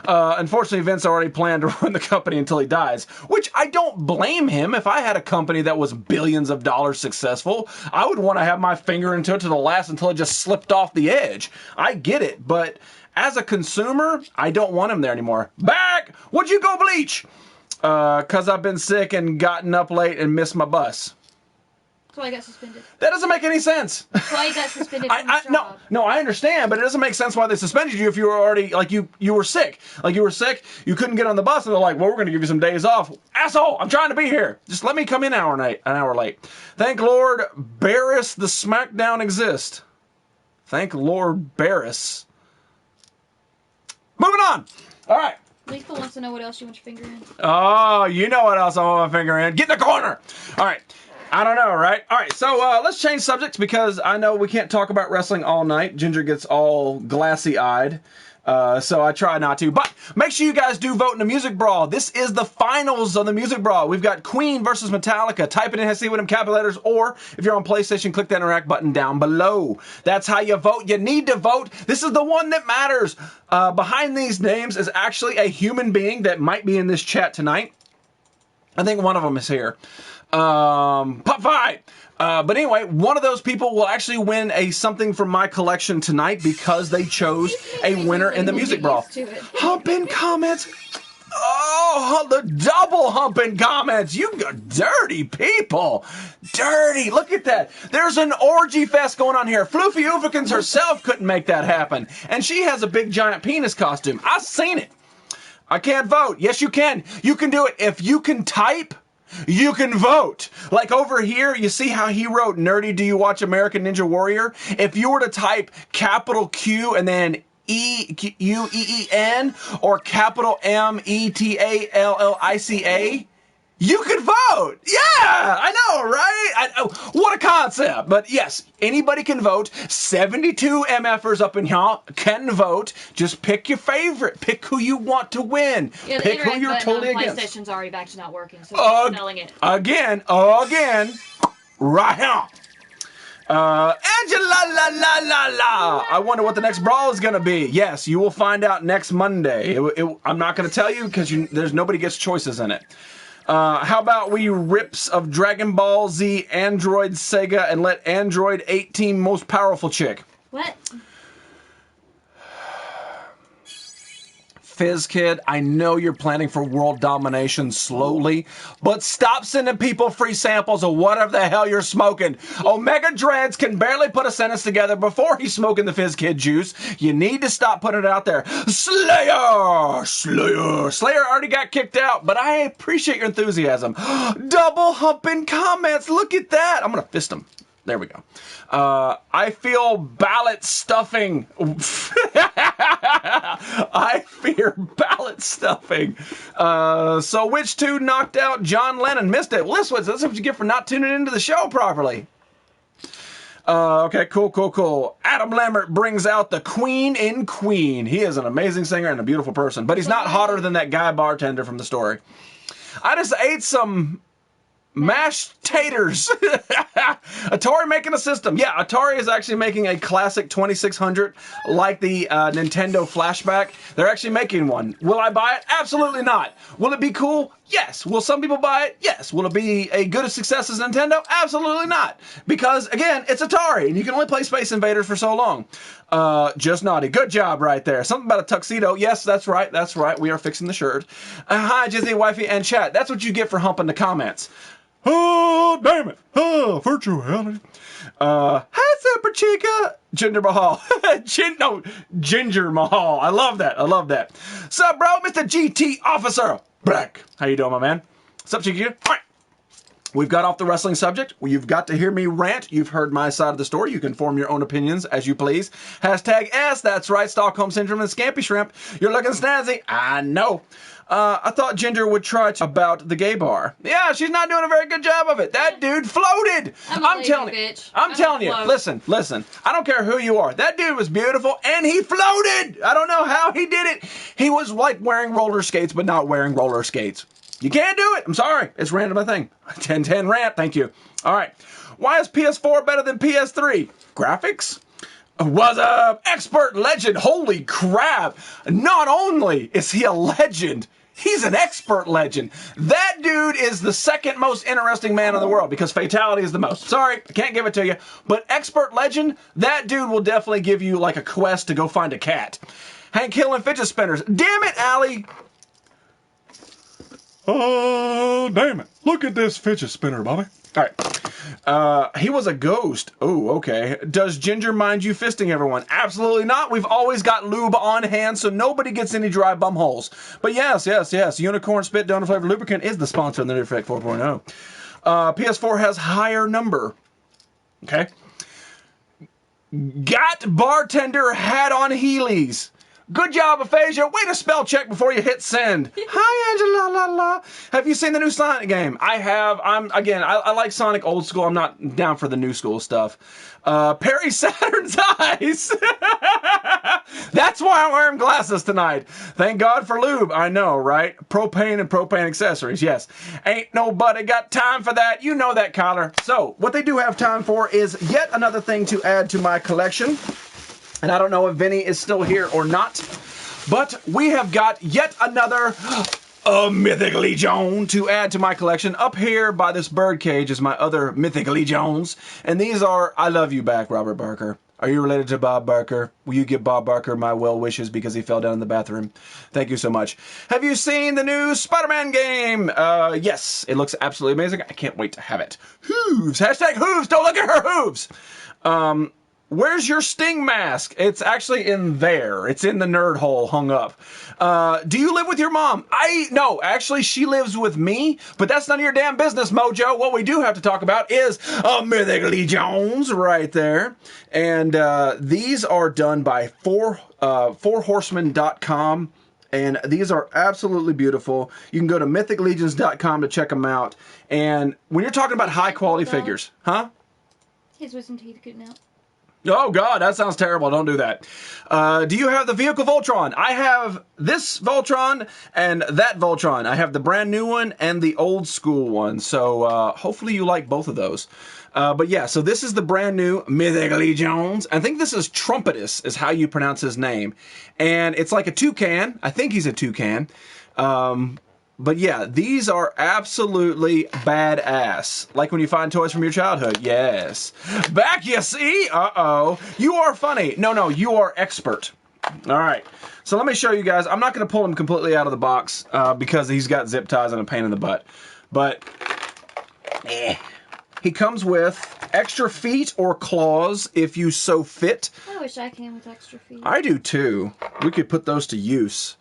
Unfortunately, Vince already planned to run the company until he dies, which I don't blame him. If I had a company that was billions of dollars successful, I would want to have my finger into it to the last until it just slipped off the edge. I get it, but as a consumer, I don't want him there anymore. Back! Would you go bleach? Because I've been sick and gotten up late and missed my bus. That's why I got suspended. That doesn't make any sense. That's why you got suspended from your job. No, I understand, but it doesn't make sense why they suspended you if you were already, like, you were sick. Like, you were sick, you couldn't get on the bus, and they're like, well, we're going to give you some days off. Asshole, I'm trying to be here. Just let me come in an hour late. Thank Lord Barris the SmackDown exists. Thank Lord Barris. Moving on. All right. Lisa wants to know what else you want your finger in. Oh, you know what else I want my finger in. Get in the corner. All right. I don't know, right? All right, so let's change subjects because I know we can't talk about wrestling all night. Ginger gets all glassy-eyed. So I try not to. But make sure you guys do vote in the Music Brawl. This is the finals of the Music Brawl. We've got Queen versus Metallica. Type it in and see with them capital letters, or if you're on PlayStation, click the interact button down below. That's how you vote. You need to vote. This is the one that matters. Behind these names is actually a human being that might be in this chat tonight. I think one of them is here. Pop fight. But anyway, one of those people will actually win something from my collection tonight because they chose a winner in the Music Brawl. Humping comments. Oh, the double humping comments. You dirty people. Dirty. Look at that. There's an orgy fest going on here. Floofy Oofikins herself couldn't make that happen. And she has a big giant penis costume. I've seen it. I can't vote. Yes, you can. You can do it. If you can type, you can vote. Like over here, you see how he wrote, Nerdy, do you watch American Ninja Warrior? If you were to type capital Q and then E-U-E-E-N or capital M-E-T-A-L-L-I-C-A, you could vote. Yeah, I know, right? What a concept. But yes, anybody can vote. 72 MFers up in here can vote. Just pick your favorite. Pick who you want to win. Yeah, pick who you're totally against. PlayStation's already back to not working, so I'm smelling it. Again, right here. Angela la la la la. I wonder what the next brawl is going to be. Yes, you will find out next Monday. I'm not going to tell you because there's nobody gets choices in it. How about we rips of Dragon Ball Z, Android, Sega, and let Android 18 most powerful chick. What? Fizz Kid, I know you're planning for world domination slowly, but stop sending people free samples of whatever the hell you're smoking. Omega Dreads can barely put a sentence together before he's smoking the Fizz Kid juice. You need to stop putting it out there. Slayer! Slayer already got kicked out, but I appreciate your enthusiasm. Double humping comments. Look at that. I'm going to fist him. There we go. I feel ballot stuffing. I fear ballot stuffing. So which two knocked out John Lennon? Missed it. Well, that's what you get for not tuning into the show properly. Okay, cool. Adam Lambert brings out the Queen in Queen. He is an amazing singer and a beautiful person, but he's not hotter than that guy bartender from the story. I just ate some mashed taters. Atari making a system. Yeah, Atari is actually making a classic 2600 like the Nintendo Flashback. They're actually making one. Will I buy it? Absolutely not. Will it be cool? Yes. Will some people buy it? Yes. Will it be a good success as Nintendo? Absolutely not. Because, again, it's Atari, and you can only play Space Invaders for so long. Just naughty. Good job right there. Something about a tuxedo. Yes, that's right. We are fixing the shirt. Hi, Disney Wifey and chat. That's what you get for humping the comments. Oh, damn it. Oh, virtuality. Hi, Super Chica. Ginger Mahal. Ginger Mahal. I love that. Sup, bro? Mr. GT Officer Black. How you doing, my man? Sup, Chica? All right. We've got off the wrestling subject. You've got to hear me rant. You've heard my side of the story. You can form your own opinions as you please. Hashtag S. That's right. Stockholm Syndrome and Scampy Shrimp. You're looking snazzy. I know. I thought Ginger would try about the gay bar. Yeah, she's not doing a very good job of it. That dude floated. I'm telling you. Listen. I don't care who you are. That dude was beautiful, and he floated. I don't know how he did it. He was like wearing roller skates, but not wearing roller skates. You can't do it. I'm sorry. It's random, I think. 10-10 rant. Thank you. All right. Why is PS4 better than PS3? Graphics? Was a expert legend. Holy crap. Not only is he a legend, he's an expert legend. That dude is the second most interesting man in the world because Fatality is the most. Sorry, I can't give it to you. But expert legend, that dude will definitely give you like a quest to go find a cat. Hank Hill and fidget spinners. Damn it, Allie. Oh, damn it. Look at this fidget spinner, Bobby. All right. He was a ghost. Oh, okay. Does Ginger mind you fisting everyone? Absolutely not. We've always got lube on hand, so nobody gets any dry bum holes. But yes. Unicorn Spit Donut Flavored Lubricant is the sponsor of the Nerdfect 4.0. PS4 has higher number. Okay. Got bartender hat on Heelys. Good job, Aphasia. Way to spell check before you hit send. Hi, Angela. La, la. Have you seen the new Sonic game? I have. I like Sonic old school. I'm not down for the new school stuff. Perry Saturn's eyes. That's why I'm wearing glasses tonight. Thank God for lube. I know, right? Propane and propane accessories. Yes. Ain't nobody got time for that. You know that, Kyler. So, what they do have time for is yet another thing to add to my collection. And I don't know if Vinny is still here or not, but we have got yet another Mythic Legion to add to my collection. Up here by this bird cage is my other Mythic Legions, and these are I love you back, Robert Barker. Are you related to Bob Barker? Will you give Bob Barker my well wishes because he fell down in the bathroom? Thank you so much. Have you seen the new Spider-Man game? Yes, it looks absolutely amazing. I can't wait to have it. Hooves. Hashtag hooves. Don't look at her hooves. Where's your Sting mask? It's actually in there. It's in the nerd hole hung up. Do you live with your mom? No, actually she lives with me, but that's none of your damn business, Mojo. What we do have to talk about is Mythic Legions right there. And these are done by 4horsemen.com. And these are absolutely beautiful. You can go to mythiclegions.com to check them out. And when you're talking about high quality figures, huh? His wisdom teeth getting out. Oh, God, that sounds terrible. Don't do that. Do you have the vehicle Voltron? I have this Voltron and that Voltron. I have the brand new one and the old school one. So hopefully you like both of those. But yeah, so this is the brand new Mythic Legions. I think this is Trumpetus is how you pronounce his name. And it's like a toucan. I think he's a toucan. But yeah, these are absolutely badass. Like when you find toys from your childhood. Yes. Back, you see? Uh-oh. You are funny. No, you are expert. All right. So let me show you guys. I'm not going to pull him completely out of the box because he's got zip ties and a pain in the butt. But he comes with extra feet or claws if you so fit. I wish I came with extra feet. I do too. We could put those to use.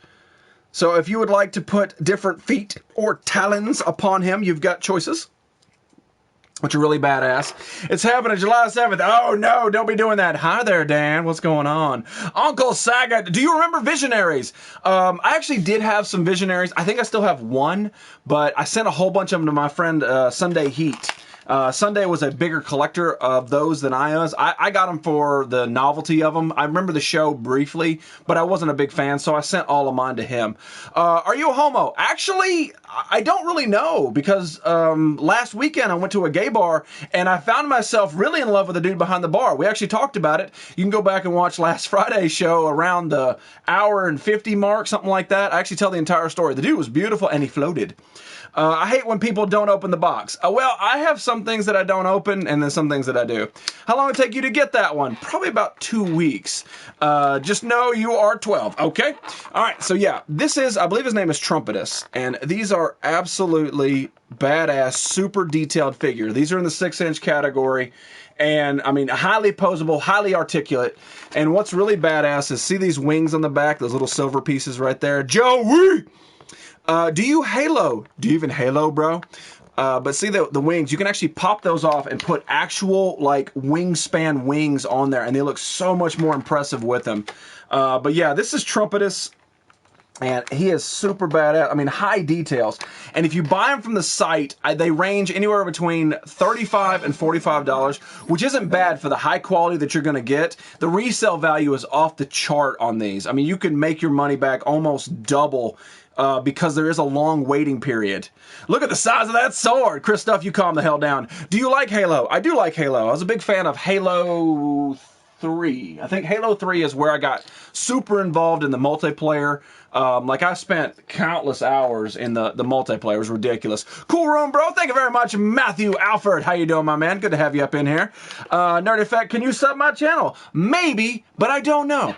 So if you would like to put different feet or talons upon him, you've got choices, which are really badass. It's happening July 7th. Oh, no, don't be doing that. Hi there, Dan. What's going on? Uncle Saga, do you remember Visionaries? I actually did have some Visionaries. I think I still have one, but I sent a whole bunch of them to my friend Sunday Heat. Sunday was a bigger collector of those than I was. I got them for the novelty of them. I remember the show briefly, but I wasn't a big fan, so I sent all of mine to him. Are you a homo? Actually, I don't really know, because last weekend I went to a gay bar, and I found myself really in love with the dude behind the bar. We actually talked about it. You can go back and watch last Friday's show around the hour and 50 mark, something like that. I actually tell the entire story. The dude was beautiful, and he floated. I hate when people don't open the box. Well, I have some things that I don't open, and then some things that I do. How long did it take you to get that one? Probably about 2 weeks. Just know you are 12, okay? All right, so yeah, this is, I believe his name is Trumpetus, and these are absolutely badass, super detailed figure. These are in the 6-inch category, and I mean, highly posable, highly articulate, and what's really badass is see these wings on the back, those little silver pieces right there? Joey! Do you halo? Do you even halo, bro? But see the wings, you can actually pop those off and put actual like wingspan wings on there, and they look so much more impressive with them. But yeah, this is Trumpetus, and he is super badass. I mean, high details. And if you buy them from the site, they range anywhere between $35 and $45, which isn't bad for the high quality that you're going to get. The resale value is off the chart on these. I mean, you can make your money back almost double because there is a long waiting period. Look at the size of that sword. Christoph, you calm the hell down. Do you like Halo? I do like Halo. I was a big fan of Halo 3. I think Halo 3 is where I got super involved in the multiplayer. Like I spent countless hours in the multiplayer. It was ridiculous. Cool room, bro. Thank you very much, Matthew Alford. How you doing, my man? Good to have you up in here. Nerd Effect, can you sub my channel? Maybe, but I don't know.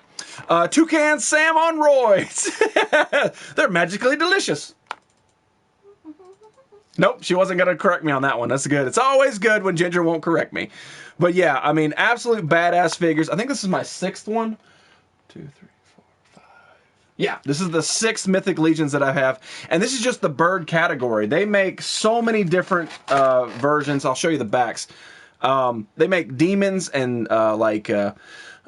Toucan Sam on roids. They're magically delicious. Nope, she wasn't going to correct me on that one. That's good. It's always good when Ginger won't correct me. But yeah, I mean, absolute badass figures. I think this is my 6th one. 2, 3, 4, 5. Yeah, this is the 6th Mythic Legions that I have. And this is just the bird category. They make so many different versions. I'll show you the backs. They make demons and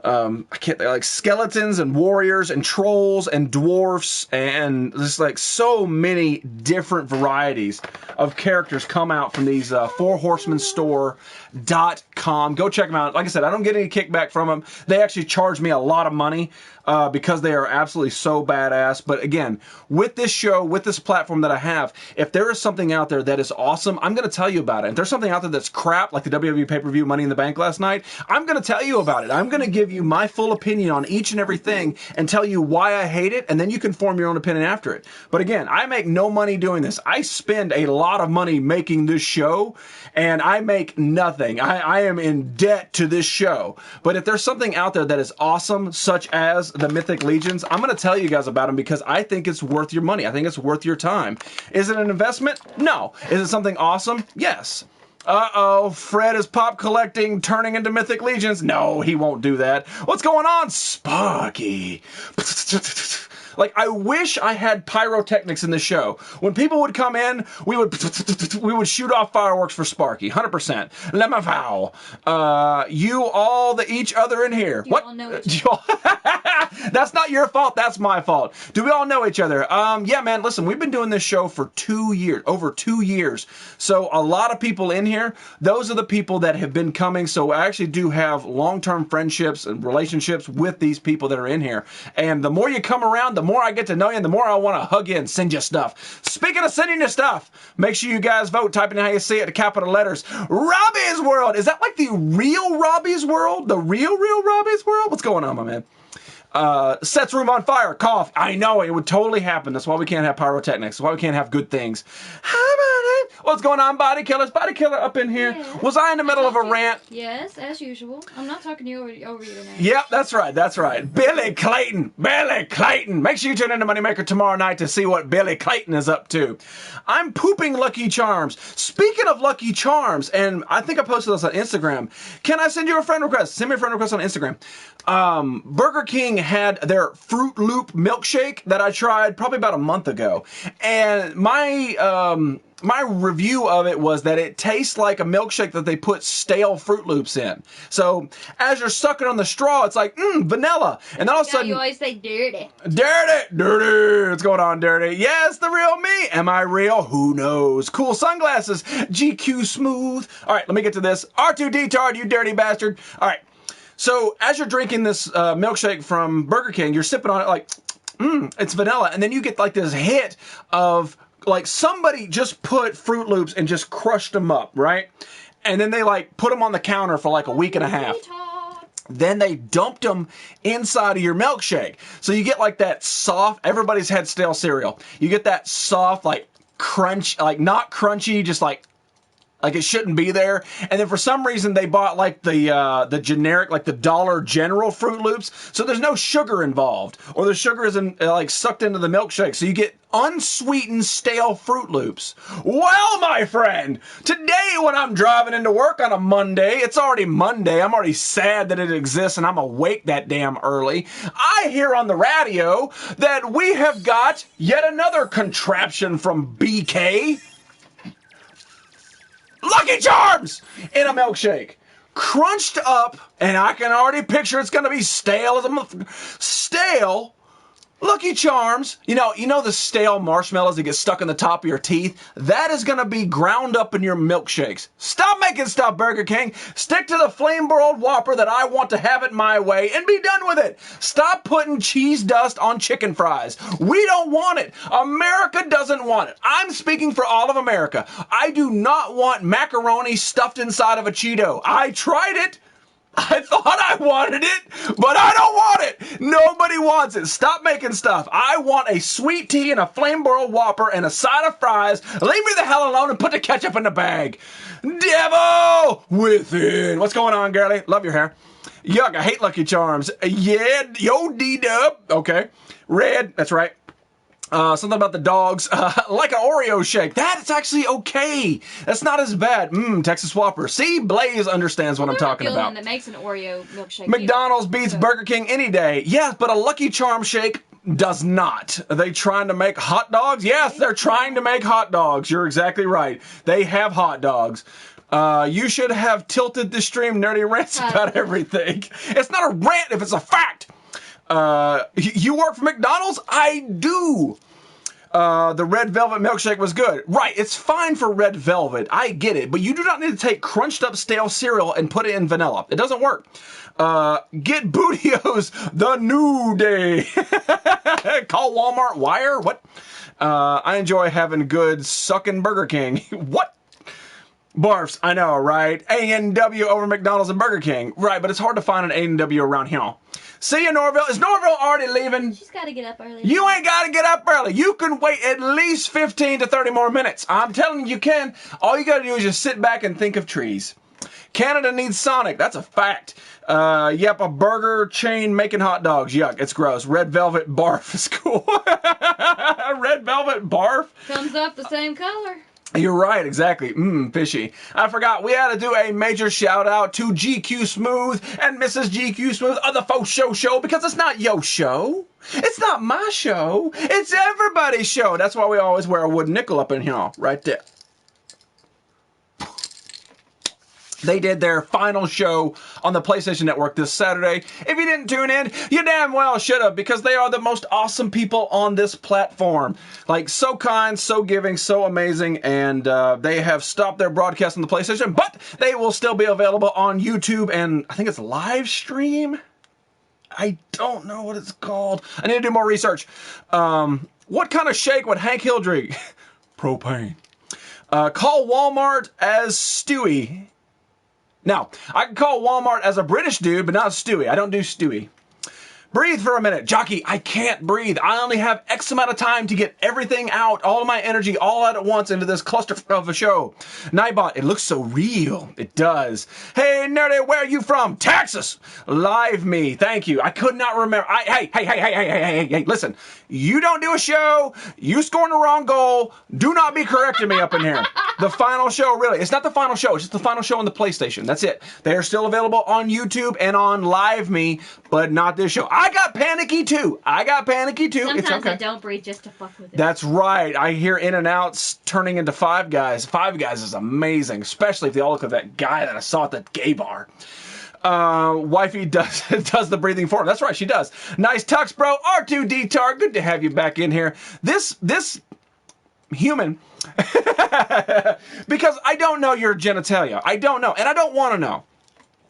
I can't, like skeletons and warriors and trolls and dwarfs and just like so many different varieties of characters come out from these fourhorsemenstore.com. Go check them out. Like I said, I don't get any kickback from them. They actually charge me a lot of money because they are absolutely so badass. But again, with this show, with this platform that I have, if there is something out there that is awesome, I'm going to tell you about it. If there's something out there that's crap, like the WWE pay-per-view Money in the Bank last night, I'm going to tell you about it. I'm going to give you my full opinion on each and everything and tell you why I hate it, and then you can form your own opinion after it. But again, I make no money doing this. I spend a lot of money making this show, and I make nothing. I am in debt to this show. But if there's something out there that is awesome, such as the Mythic Legions, I'm going to tell you guys about them because I think it's worth your money. I think it's worth your time. Is it an investment? No. Is it something awesome? Yes. Uh-oh, Fred is pop collecting, turning into Mythic Legions. No, he won't do that. What's going on, Sparky? Like, I wish I had pyrotechnics in the show. When people would come in, we would shoot off fireworks for Sparky, 100%. Let me vow. You all the each other in here. You what? all know each other. That's not your fault. That's my fault. Do we all know each other? Yeah, man. Listen, we've been doing this show for 2 years, over 2 years. So a lot of people in here. Those are the people that have been coming. So I actually do have long-term friendships and relationships with these people that are in here. And the more you come around, the more I get to know you, and the more I want to hug you and send you stuff. Speaking of sending you stuff, make sure you guys vote. Type in how you see it, the capital letters. Robbie's World. Is that like the real Robbie's World? The real Robbie's World? What's going on, my man? Sets room on fire. Cough. I know it would totally happen. That's why we can't have pyrotechnics. That's why we can't have good things. How about it? What's going on, body killers? Body killer up in here. Yeah. Was I in the middle of a rant? Yes, as usual. I'm not talking to you over you now. Yep, that's right. That's right. Billy Clayton. Billy Clayton. Make sure you tune into Moneymaker tomorrow night to see what Billy Clayton is up to. I'm pooping Lucky Charms. Speaking of Lucky Charms, and I think I posted this on Instagram. Can I send you a friend request? Send me a friend request on Instagram. Burger King had their Fruit Loop milkshake that I tried probably about a month ago. And my review of it was that it tastes like a milkshake that they put stale Fruit Loops in. So as you're sucking on the straw, it's like, vanilla. And then all of a Now sudden... you always say dirty. Dirty. What's going on, Dirty? Yes, the real me. Am I real? Who knows? Cool sunglasses. GQ Smooth. All right, let me get to this. R2D-tard, you dirty bastard. All right. So as you're drinking this milkshake from Burger King, you're sipping on it like, it's vanilla. And then you get like this hit of like somebody just put Fruit Loops and just crushed them up, right? And then they like put them on the counter for like a week and a half. Then they dumped them inside of your milkshake. So you get like that soft, everybody's had stale cereal. You get that soft, like crunch, like not crunchy, just like it shouldn't be there. And then for some reason they bought like the generic, like the Dollar General Fruit Loops. So there's no sugar involved, or the sugar isn't like sucked into the milkshake. So you get unsweetened stale Fruit Loops. Well, my friend, today when I'm driving into work on a Monday, it's already Monday. I'm already sad that it exists and I'm awake that damn early. I hear on the radio that we have got yet another contraption from BK. Lucky Charms in a milkshake. Crunched up, and I can already picture it's going to be stale as a stale Lucky Charms. You know the stale marshmallows that get stuck in the top of your teeth? That is going to be ground up in your milkshakes. Stop making stuff, Burger King. Stick to the flame broiled Whopper that I want to have it my way and be done with it. Stop putting cheese dust on chicken fries. We don't want it. America doesn't want it. I'm speaking for all of America. I do not want macaroni stuffed inside of a Cheeto. I tried it. I thought I wanted it, but I don't want it. Nobody wants it. Stop making stuff. I want a sweet tea and a flame broiled Whopper and a side of fries. Leave me the hell alone and put the ketchup in the bag. Devil within. What's going on, girlie? Love your hair. Yuck, I hate Lucky Charms. Yeah, yo, D-dub. Okay. Red, that's right. Something about the dogs, like an Oreo shake. That's actually okay. That's not as bad. Texas Whopper. See, Blaze understands what I'm talking about. That makes an Oreo milkshake. McDonald's beats Burger King any day. Yes, but a Lucky Charm shake does not. Are they trying to make hot dogs? Yes, they're trying to make hot dogs. You're exactly right. They have hot dogs. You should have tilted the stream nerdy rants about everything. It's not a rant if it's a fact. You work for McDonald's? I do. The red velvet milkshake was good. Right, it's fine for red velvet. I get it. But you do not need to take crunched up stale cereal and put it in vanilla. It doesn't work. Get Bootios the new day. Call Walmart wire? What? I enjoy having good sucking Burger King. What? Barfs, I know, right? A&W over McDonald's and Burger King. Right, but it's hard to find an A&W around here. See you, Norville. Is Norville already leaving? She's got to get up early. You ain't got to get up early. You can wait at least 15 to 30 more minutes. I'm telling you can. All you got to do is just sit back and think of trees. Canada needs Sonic. That's a fact. Yep, a burger chain making hot dogs. Yuck, it's gross. Red Velvet Barf is cool. Red Velvet Barf? Comes up the same color. You're right, exactly. Fishy. I forgot, we had to do a major shout out to GQ Smooth and Mrs. GQ Smooth of the Faux Show because it's not yo show. It's not my show. It's everybody's show. That's why we always wear a wooden nickel up in here, right there. They did their final show on the PlayStation Network this Saturday. If you didn't tune in, you damn well should have, because they are the most awesome people on this platform. Like, so kind, so giving, so amazing, and they have stopped their broadcast on the PlayStation, but they will still be available on YouTube, and I think it's live stream? I don't know what it's called. I need to do more research. What kind of shake would Hank Hill drink? Propane. Call Walmart as Stewie. Now, I can call Walmart as a British dude, but not Stewie. I don't do Stewie. Breathe for a minute. Jockey, I can't breathe. I only have X amount of time to get everything out, all of my energy, all out at once into this cluster of a show. Nightbot, it looks so real. It does. Hey, nerdy, where are you from? Texas. Live me. Thank you. I could not remember. Hey, listen. You don't do a show. You scoring the wrong goal. Do not be correcting me up in here. The final show, really. It's not the final show. It's just the final show on the PlayStation. That's it. They are still available on YouTube and on Live Me, but not this show. I got panicky too. Sometimes It's okay. I don't breathe just to fuck with it. That's right. I hear in and outs turning into Five Guys. Five Guys is amazing, especially if they all look like that guy that I saw at that gay bar. Wifey does the breathing for him. That's right, she does. Nice tux, bro. R2D-Tar, good to have you back in here. This human, because I don't know your genitalia. I don't know, and I don't want to know.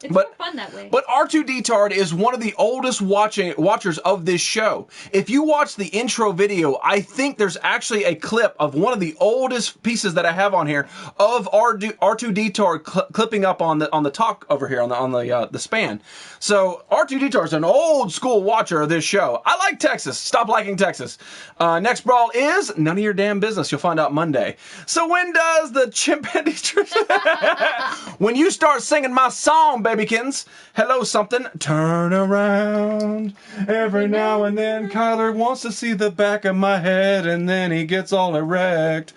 It's more fun that way. But R2D-Tard is one of the oldest watchers of this show. If you watch the intro video, I think there's actually a clip of one of the oldest pieces that I have on here of R2D-Tard clipping up on the talk over here on the span. So R2D-Tard is an old school watcher of this show. I like Texas. Stop liking Texas. Next brawl is none of your damn business. You'll find out Monday. So when does the chimpanzee when you start singing my song, babykins, hello something, turn around. Every now and then Kyler wants to see the back of my head and then he gets all erect.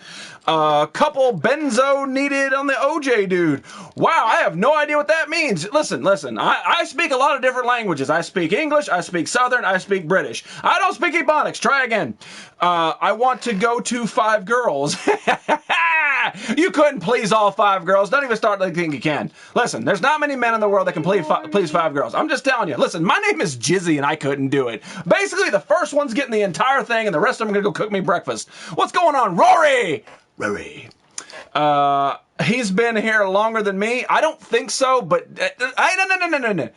Couple benzo needed on the OJ dude. Wow, I have no idea what that means. Listen. I speak a lot of different languages. I speak English, I speak Southern, I speak British. I don't speak Ebonics. Try again. I want to go to 5 girls. You couldn't please all 5 girls. Don't even start like think you can. Listen, there's not many men in the world that can please 5 girls. I'm just telling you. Listen, my name is Jizzy and I couldn't do it. Basically, the first one's getting the entire thing and the rest of them are going to go cook me breakfast. What's going on? Rory! He's been here longer than me. I don't think so, but no.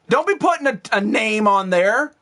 Don't be putting a name on there.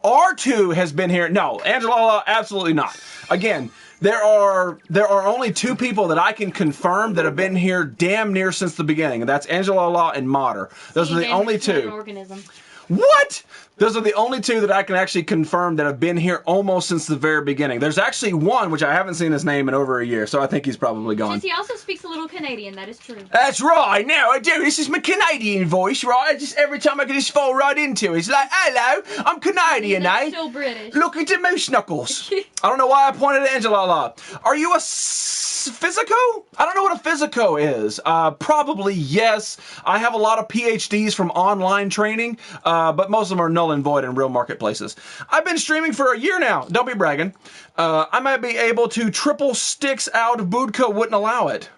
R2 has been here. No, Angela, absolutely not. Again, there are only 2 people that I can confirm that have been here damn near since the beginning, and that's Angela Law and Mater. Those are the only 2. Organism. What? Those are the only 2 that I can actually confirm that have been here almost since the very beginning. There's actually one, which I haven't seen his name in over a year, so I think he's probably gone. Since he also speaks a little Canadian, that is true. That's right, now I do. This is my Canadian voice, right? Just every time I can just fall right into it. It's like, hello, I'm Canadian, eh? Still British. Look at the moose knuckles. I don't know why I pointed at Angela a lot. Are you a physico? I don't know what a physico is. Probably yes. I have a lot of PhDs from online training, but most of them are null and void in real marketplaces. I've been streaming for a year now. Don't be bragging. I might be able to triple sticks out. Budka wouldn't allow it.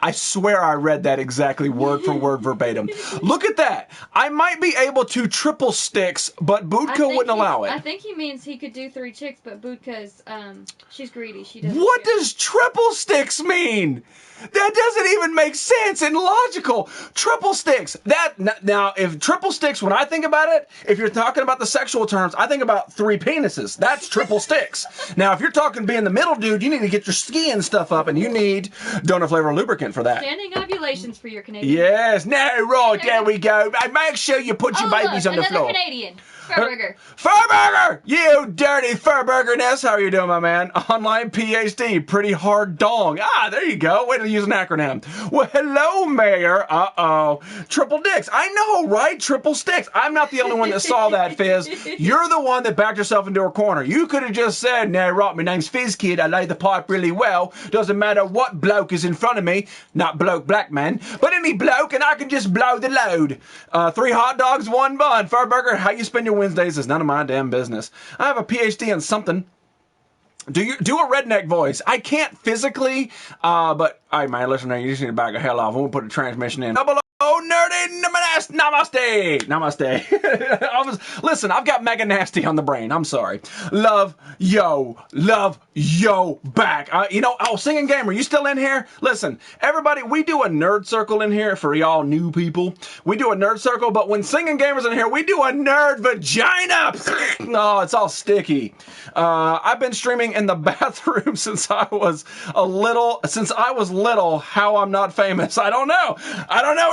I swear I read that exactly word for word verbatim. Look at that. I might be able to triple sticks, but Budka wouldn't allow it. I think he means he could do 3 chicks, but Budka's, she's greedy. She doesn't. What does triple sticks mean? That doesn't even make sense and logical. Triple sticks. Now, if triple sticks, when I think about it, if you're talking about the sexual terms, I think about 3 penises. That's triple sticks. Now, if you're talking being the middle dude, you need to get your ski and stuff up, and you need donut flavor lubricant for that. Standing ovulations for your Canadian. Yes. Now, right, there we go. Make sure you put your babies on the floor. Another Canadian. Furburger. Furburger! You dirty Furburger Ness. How are you doing, my man? Online PhD. Pretty hard dong. Ah, there you go. Way to use an acronym. Well, hello, Mayor. Uh-oh. Triple dicks. I know, right? Triple sticks. I'm not the only one that saw that, Fizz. You're the one that backed yourself into a corner. You could have just said, nah, right, my name's Fizz Kid. I lay the pipe really well. Doesn't matter what bloke is in front of me. Not bloke, black man. But any bloke, and I can just blow the load. 3 hot dogs, 1 bun. Furburger, how you spend your Wednesdays is none of my damn business. I have a PhD in something. Do a redneck voice? I can't physically, but all right, man, listen, you just need to back the hell off. We'll put the transmission in. Double O nerdy namaste. Listen, I've got mega nasty on the brain. I'm sorry. Love yo back. Singing gamer, you still in here? Listen, everybody, we do a nerd circle in here for y'all new people. We do a nerd circle, but when singing gamers in here, we do a nerd vagina. No, it's all sticky. I've been streaming in the bathroom since I was little. How I'm not famous, I don't know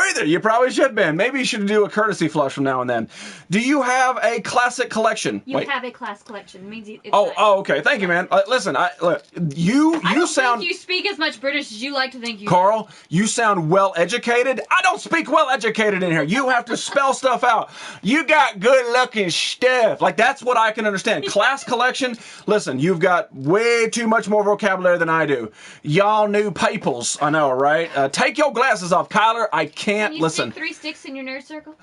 either. You probably should have been. Maybe you should do a courtesy flush from now and then. Do you have a classic collection? You have a class collection. It means it's okay. Thank you, man. Listen, I don't think you speak as much British as you like to think you Carl, you sound well educated. I don't speak well educated in here. You have to spell stuff out. You got good looking stuff. Like, that's what I can understand. Class collection. Listen, you've got way too much more vocabulary than I do. Y'all new peoples. I know, right? Take your glasses off, Kyler. I can't listen. Stick 3 sticks in your nerd circle?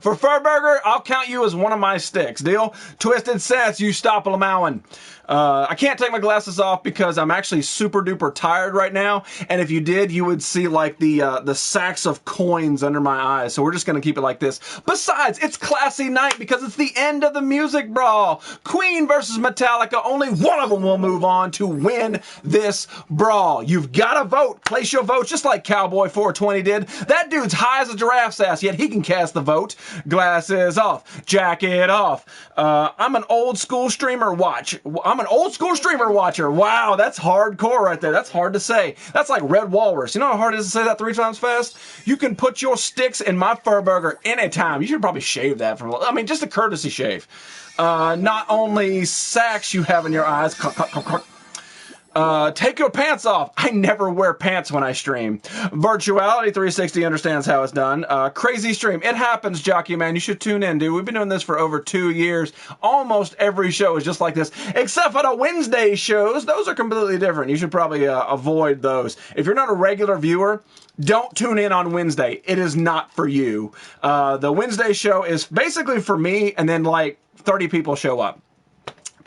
For Furburger, I'll count you as one of my sticks. Deal? Twisted Sense, you stop lamowing. I can't take my glasses off because I'm actually super duper tired right now. And if you did, you would see like the sacks of coins under my eyes. So we're just going to keep it like this. Besides, it's classy night because it's the end of the music brawl. Queen versus Metallica. Only one of them will move on to win this brawl. You've got to vote. Place your votes just like Cowboy 420 did. That dude's high as a giraffe's ass, yet he can cast the vote. Glasses off. Jacket off. I'm an old school streamer watcher. Wow, that's hardcore right there. That's hard to say. That's like Red Walrus. You know how hard it is to say that 3 times fast? You can put your sticks in my Furburger anytime. You should probably shave that just a courtesy shave. Not only sacks you have in your eyes. Take your pants off. I never wear pants when I stream. Virtuality 360 understands how it's done. Crazy stream. It happens, Jockey Man. You should tune in, dude. We've been doing this for over 2 years. Almost every show is just like this, except for the Wednesday shows. Those are completely different. You should probably avoid those. If you're not a regular viewer, don't tune in on Wednesday. It is not for you. The Wednesday show is basically for me, and then like 30 people show up.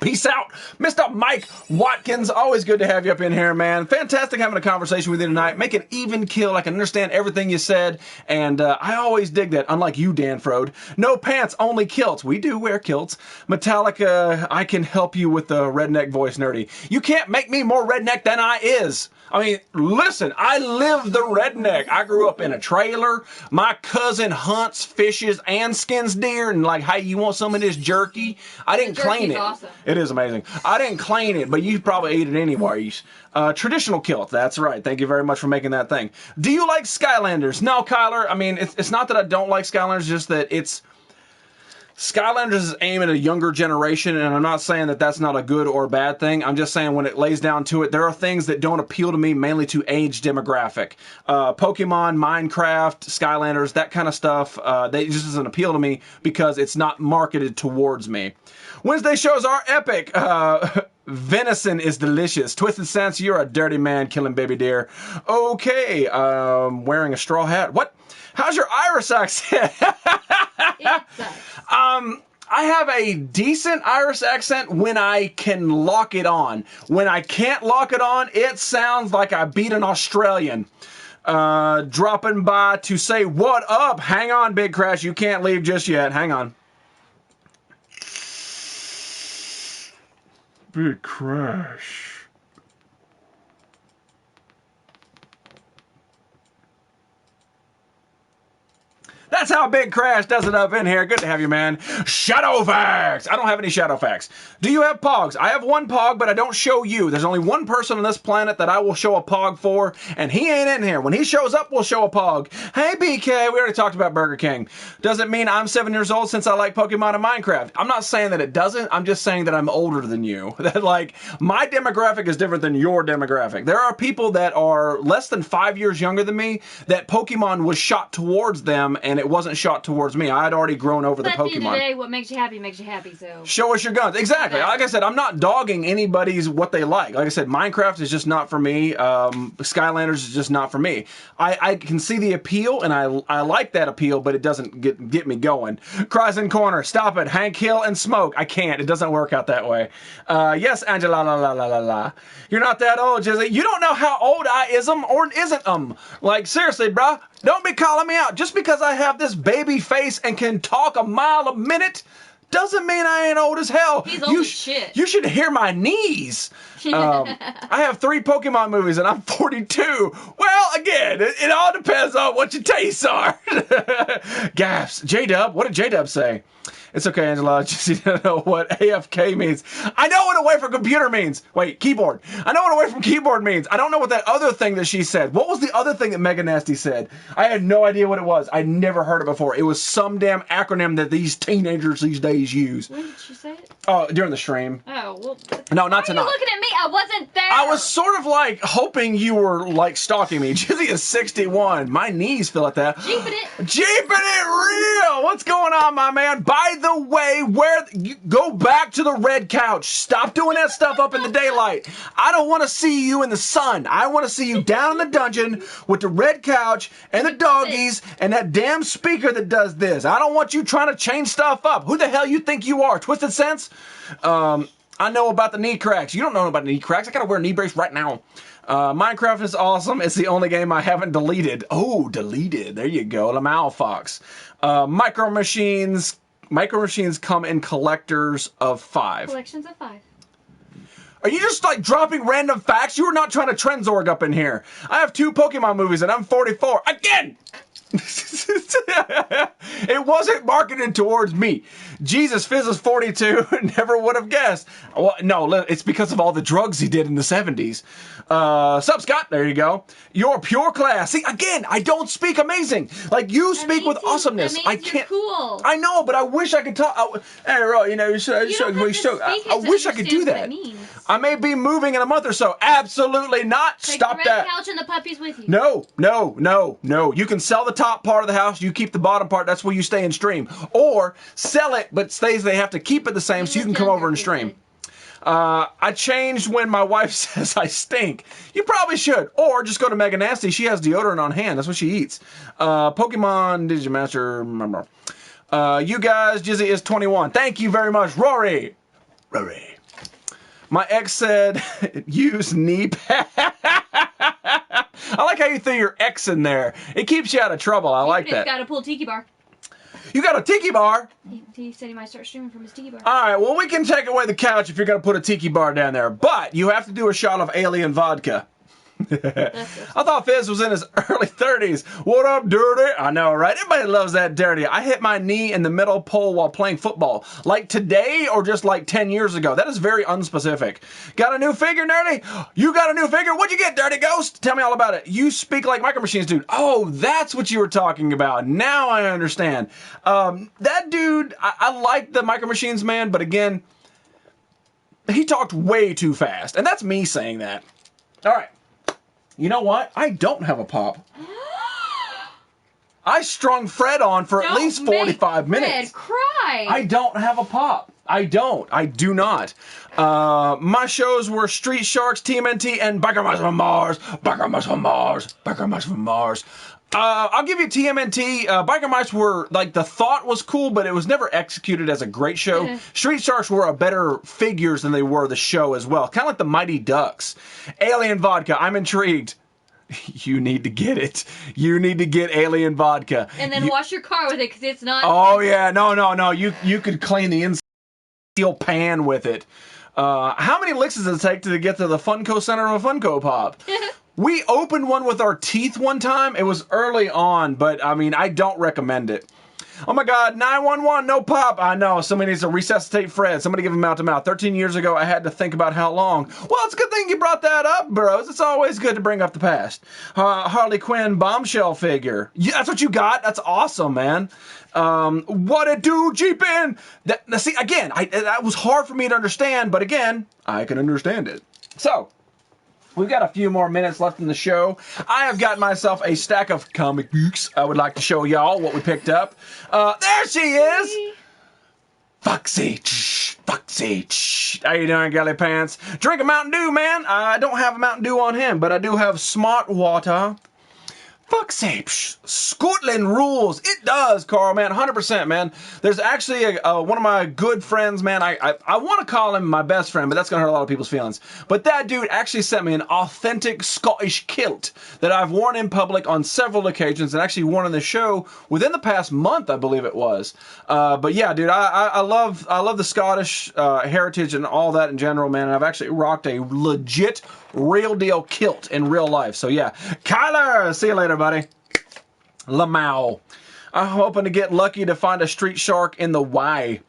Peace out, Mr. Mike Watkins. Always good to have you up in here, man. Fantastic having a conversation with you tonight. Make an even kill. I can understand everything you said, and I always dig that, unlike you, Dan Frode. No pants, only kilts. We do wear kilts. Metallica, I can help you with the redneck voice, nerdy. You can't make me more redneck than I is. I mean, listen, I live the redneck. I grew up in a trailer. My cousin hunts, fishes, and skins deer, and like, hey, you want some of this jerky? I didn't claim it. Awesome. It is amazing. I didn't claim it, but you probably eat it anyways. Traditional kilt, that's right. Thank you very much for making that thing. Do you like Skylanders? No, Kyler. I mean, it's not that I don't like Skylanders, just that it's... Skylanders is aimed at a younger generation, and I'm not saying that that's not a good or bad thing. I'm just saying when it lays down to it, there are things that don't appeal to me mainly to age demographic. Pokemon, Minecraft, Skylanders, that kind of stuff, they just doesn't appeal to me because it's not marketed towards me. Wednesday shows are epic. Venison is delicious. Twisted Sense, you're a dirty man killing baby deer. Okay, wearing a straw hat. What? How's your Irish accent? It sucks. I have a decent Irish accent when I can lock it on. When I can't lock it on, it sounds like I beat an Australian. Dropping by to say what up. Hang on, Big Crash. You can't leave just yet. Hang on. Big Crash. That's how Big Crash does it up in here. Good to have you, man. Shadow Facts. I don't have any Shadow Facts. Do you have Pogs? I have one Pog, but I don't show you. There's only one person on this planet that I will show a Pog for, and he ain't in here. When he shows up, we'll show a Pog. Hey, BK, we already talked about Burger King. Doesn't mean I'm 7 years old since I like Pokemon and Minecraft. I'm not saying that it doesn't. I'm just saying that I'm older than you. That, like, my demographic is different than your demographic. There are people that are less than 5 years younger than me that Pokemon was shot towards them, and it wasn't shot towards me. I had already grown over the Pokemon. At the end of the day, what makes you happy, so... Show us your guns. Exactly. Like I said, I'm not dogging anybody's what they like. Like I said, Minecraft is just not for me. Skylanders is just not for me. I can see the appeal, and I like that appeal, but it doesn't get me going. Cries in corner. Stop it. Hank Hill and Smoke. I can't. It doesn't work out that way. Yes, Angela, la la la la la. You're not that old, Jizzy. You don't know how old I ism or isn't Like, seriously, bruh. Don't be calling me out. Just because I have this baby face and can talk a mile a minute doesn't mean I ain't old as hell. He's old as shit. You should hear my knees. I have 3 Pokemon movies and I'm 42. Well, again, it all depends on what your tastes are. Gaffs. J-Dub. What did J-Dub say? It's okay, Angela. I just don't know what AFK means. I know what away from computer means. Wait, keyboard. I know what away from keyboard means. I don't know what that other thing that she said. What was the other thing that Mega Nasty said? I had no idea what it was. I never heard it before. It was some damn acronym that these teenagers these days use. When did she say it? Oh, during the stream. Oh, well... No, not tonight. Why are you looking at me? I wasn't there! I was sort of like hoping you were like stalking me. Jizzy is 61. My knees feel like that. Jeeping it. Jeeping it real. What's going on, my man? By the way, go back to the red couch. Stop doing that stuff up in the daylight. I don't want to see you in the sun. I want to see you down in the dungeon with the red couch and the doggies and that damn speaker that does this. I don't want you trying to change stuff up. Who the hell you think you are? Twisted Sense? I know about the knee cracks. You don't know about the knee cracks. I gotta wear a knee brace right now. Minecraft is awesome. It's the only game I haven't deleted. Oh, deleted. There you go. Lamal Fox. Micro Machines come in collectors of 5. Collections of 5. Are you just like dropping random facts? You were not trying to Trenzorg up in here. I have 2 Pokemon movies and I'm 44. Again! It wasn't marketed towards me. Jesus, Fizz is 42. Never would have guessed. Well, no, it's because of all the drugs he did in the 70s. Sup, Scott? There you go. You're pure class. See, again, I don't speak amazing. Like, you speak with awesomeness. I can't. Cool. I know, but I wish I could talk. Hey, Ro, you know, I wish I could do that. I may be moving in a month or so. Absolutely not. Take Stop the that. red couch and the puppies with you. No. You can sell the top part of the house. You keep the bottom part. That's where you stay and stream. Or sell it, but they have to keep it the same so you can come over and stream. I changed when my wife says I stink. You probably should. Or just go to Mega Nasty. She has deodorant on hand. That's what she eats. Pokemon Digimaster. You guys, Jizzy is 21. Thank you very much, Rory. My ex said, use knee pad. I like how you threw your X in there. It keeps you out of trouble. I like that. Got to pull Tiki Bar. You got a Tiki Bar? He said he might start streaming from his Tiki Bar. All right, well, we can take away the couch if you're going to put a Tiki Bar down there. But you have to do a shot of alien vodka. I thought Fizz was in his early 30s. What up, Dirty? I know, right? Everybody loves that Dirty. I hit my knee in the middle pole while playing football. Like today or just like 10 years ago? That is very unspecific. Got a new figure, Nerdy? You got a new figure? What'd you get, Dirty Ghost? Tell me all about it. You speak like Micro Machines, dude. Oh, that's what you were talking about. Now I understand. That dude, I like the Micro Machines man, but again, he talked way too fast. And that's me saying that. All right. You know what? I don't have a pop. I strung Fred on for at least 45 minutes. Fred cry. I don't have a pop. I do not. My shows were Street Sharks, TMNT, and Biker Mice from Mars. Biker Mice from Mars. Biker Mice from Mars. I'll give you TMNT. Biker Mice were, like, the thought was cool, but it was never executed as a great show. Street Sharks were a better figures than they were the show as well. Kind of like the Mighty Ducks. Alien Vodka, I'm intrigued. You need to get it. You need to get Alien Vodka. And then wash your car with it, because it's not... Oh, yeah. No. You could clean the inside steel pan with it. How many licks does it take to get to the Funko Center of a Funko Pop? We opened one with our teeth one time. It was early on, but, I mean, I don't recommend it. Oh, my God. 911, no pop. I know. Somebody needs to resuscitate Fred. Somebody give him mouth-to-mouth. 13 years ago, I had to think about how long. Well, it's a good thing you brought that up, bros. It's always good to bring up the past. Harley Quinn bombshell figure. Yeah, that's what you got? That's awesome, man. What it do, Jeepin'? Now, see, again, that was hard for me to understand, but again, I can understand it. So, we've got a few more minutes left in the show. I have got myself a stack of comic books. I would like to show y'all what we picked up. There she is! Foxy. Foxy. How you doing, Galley Pants? Drink a Mountain Dew, man. I don't have a Mountain Dew on him, but I do have Smart Water. Fuck's sake, Scotland rules. It does, Carl, man, 100%, man. There's actually one of my good friends, man. I want to call him my best friend, but that's going to hurt a lot of people's feelings. But that dude actually sent me an authentic Scottish kilt that I've worn in public on several occasions and actually worn on the show within the past month, I believe it was. But yeah, dude, I love the Scottish heritage and all that in general, man. And I've actually rocked a legit real deal kilt in real life. So yeah, Kyler, see you later, buddy. Lamau. I'm hoping to get lucky to find a street shark in the Y.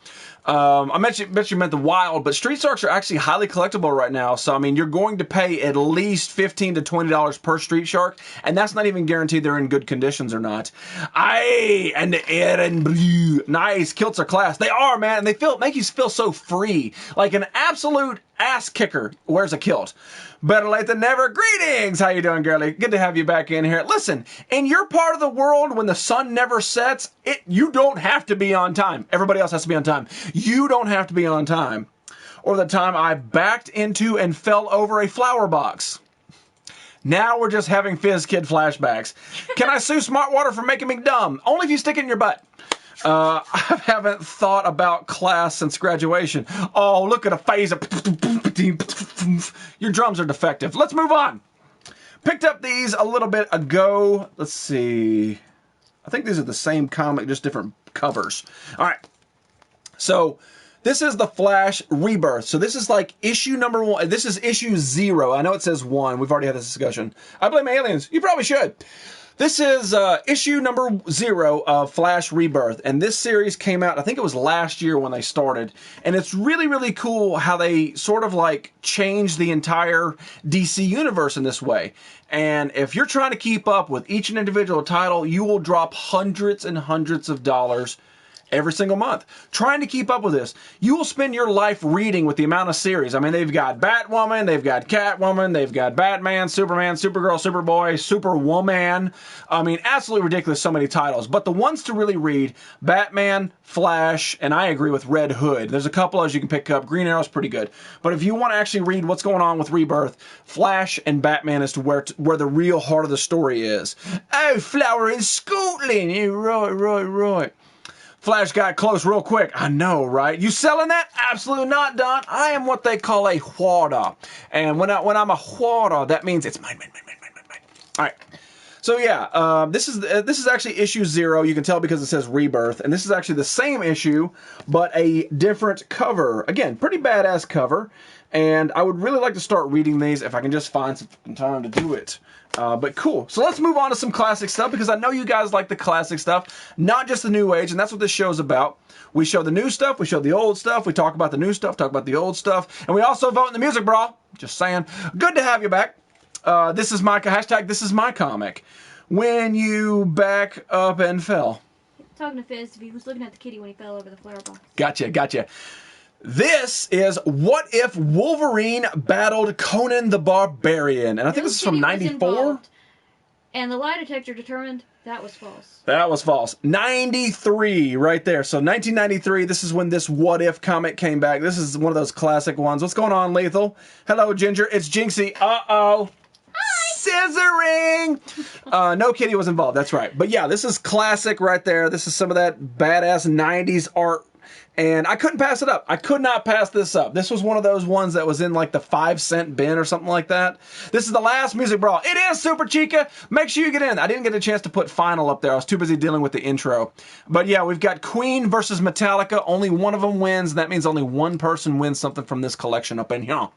I bet you meant the wild, but street sharks are actually highly collectible right now. So, I mean, you're going to pay at least $15 to $20 per street shark, and that's not even guaranteed they're in good conditions or not. Aye, and the Aaron Blue. Nice, kilts are class. They are, man, and they make you feel so free. Like an absolute ass kicker wears a kilt. Better late than never. Greetings! How you doing, girlie? Good to have you back in here. Listen, in your part of the world, when the sun never sets, you don't have to be on time. Everybody else has to be on time. You don't have to be on time. Or the time I backed into and fell over a flower box. Now we're just having Fizz Kid flashbacks. Can I sue Smartwater for making me dumb? Only if you stick it in your butt. I haven't thought about class since graduation. Oh, look at a phaser. Your drums are defective. Let's move on. Picked up these a little bit ago. Let's see. I think these are the same comic, just different covers. All right. So this is the Flash Rebirth. So this is like issue number 1. This is issue 0. I know it says 1. We've already had this discussion. I blame aliens. You probably should. This is issue number 0 of Flash Rebirth, and this series came out, I think it was last year when they started, and it's really, really cool how they sort of like changed the entire DC universe in this way. And if you're trying to keep up with each and individual title, you will drop hundreds and hundreds of dollars every single month. Trying to keep up with this. You will spend your life reading with the amount of series. I mean, they've got Batwoman, they've got Catwoman, they've got Batman, Superman, Supergirl, Superboy, Superwoman. I mean, absolutely ridiculous, so many titles. But the ones to really read, Batman, Flash, and I agree with Red Hood. There's a couple others you can pick up. Green Arrow's pretty good. But if you want to actually read what's going on with Rebirth, Flash and Batman is to where the real heart of the story is. Oh, Flower in Scotland. Yeah, right. Flash got close real quick. I know, right? You selling that? Absolutely not, Don. I am what they call a hoarder. And when I'm a hoarder, that means it's mine. All right. So yeah, this is actually issue 0. You can tell because it says Rebirth, and this is actually the same issue, but a different cover. Again, pretty badass cover. And I would really like to start reading these if I can just find some time to do it. But cool. So let's move on to some classic stuff because I know you guys like the classic stuff, not just the new age, and that's what this show is about. We show the new stuff, we show the old stuff, we talk about the new stuff, talk about the old stuff, and we also vote in the music brawl. Just saying. Good to have you back. This is my comic. When you back up and fell. Talking to Fizz, he was looking at the kitty when he fell over the flower box. Gotcha. This is What If Wolverine Battled Conan the Barbarian. And I think this is from 94. And the lie detector determined that was false. That was false. 93 right there. So 1993, this is when this What If comic came back. This is one of those classic ones. What's going on, Lethal? Hello, Ginger. It's Jinxie. Uh-oh. Hi. scissoring. No kitty was involved. That's right. But yeah, this is classic right there. This is some of that badass 90s art. And I couldn't pass it up. I could not pass this up. This was one of those ones that was in like the 5-cent bin or something like that. This is the last Music Brawl. It is Super Chica. Make sure you get in. I didn't get a chance to put final up there. I was too busy dealing with the intro. But yeah, we've got Queen versus Metallica. Only one of them wins. That means only one person wins something from this collection up in here.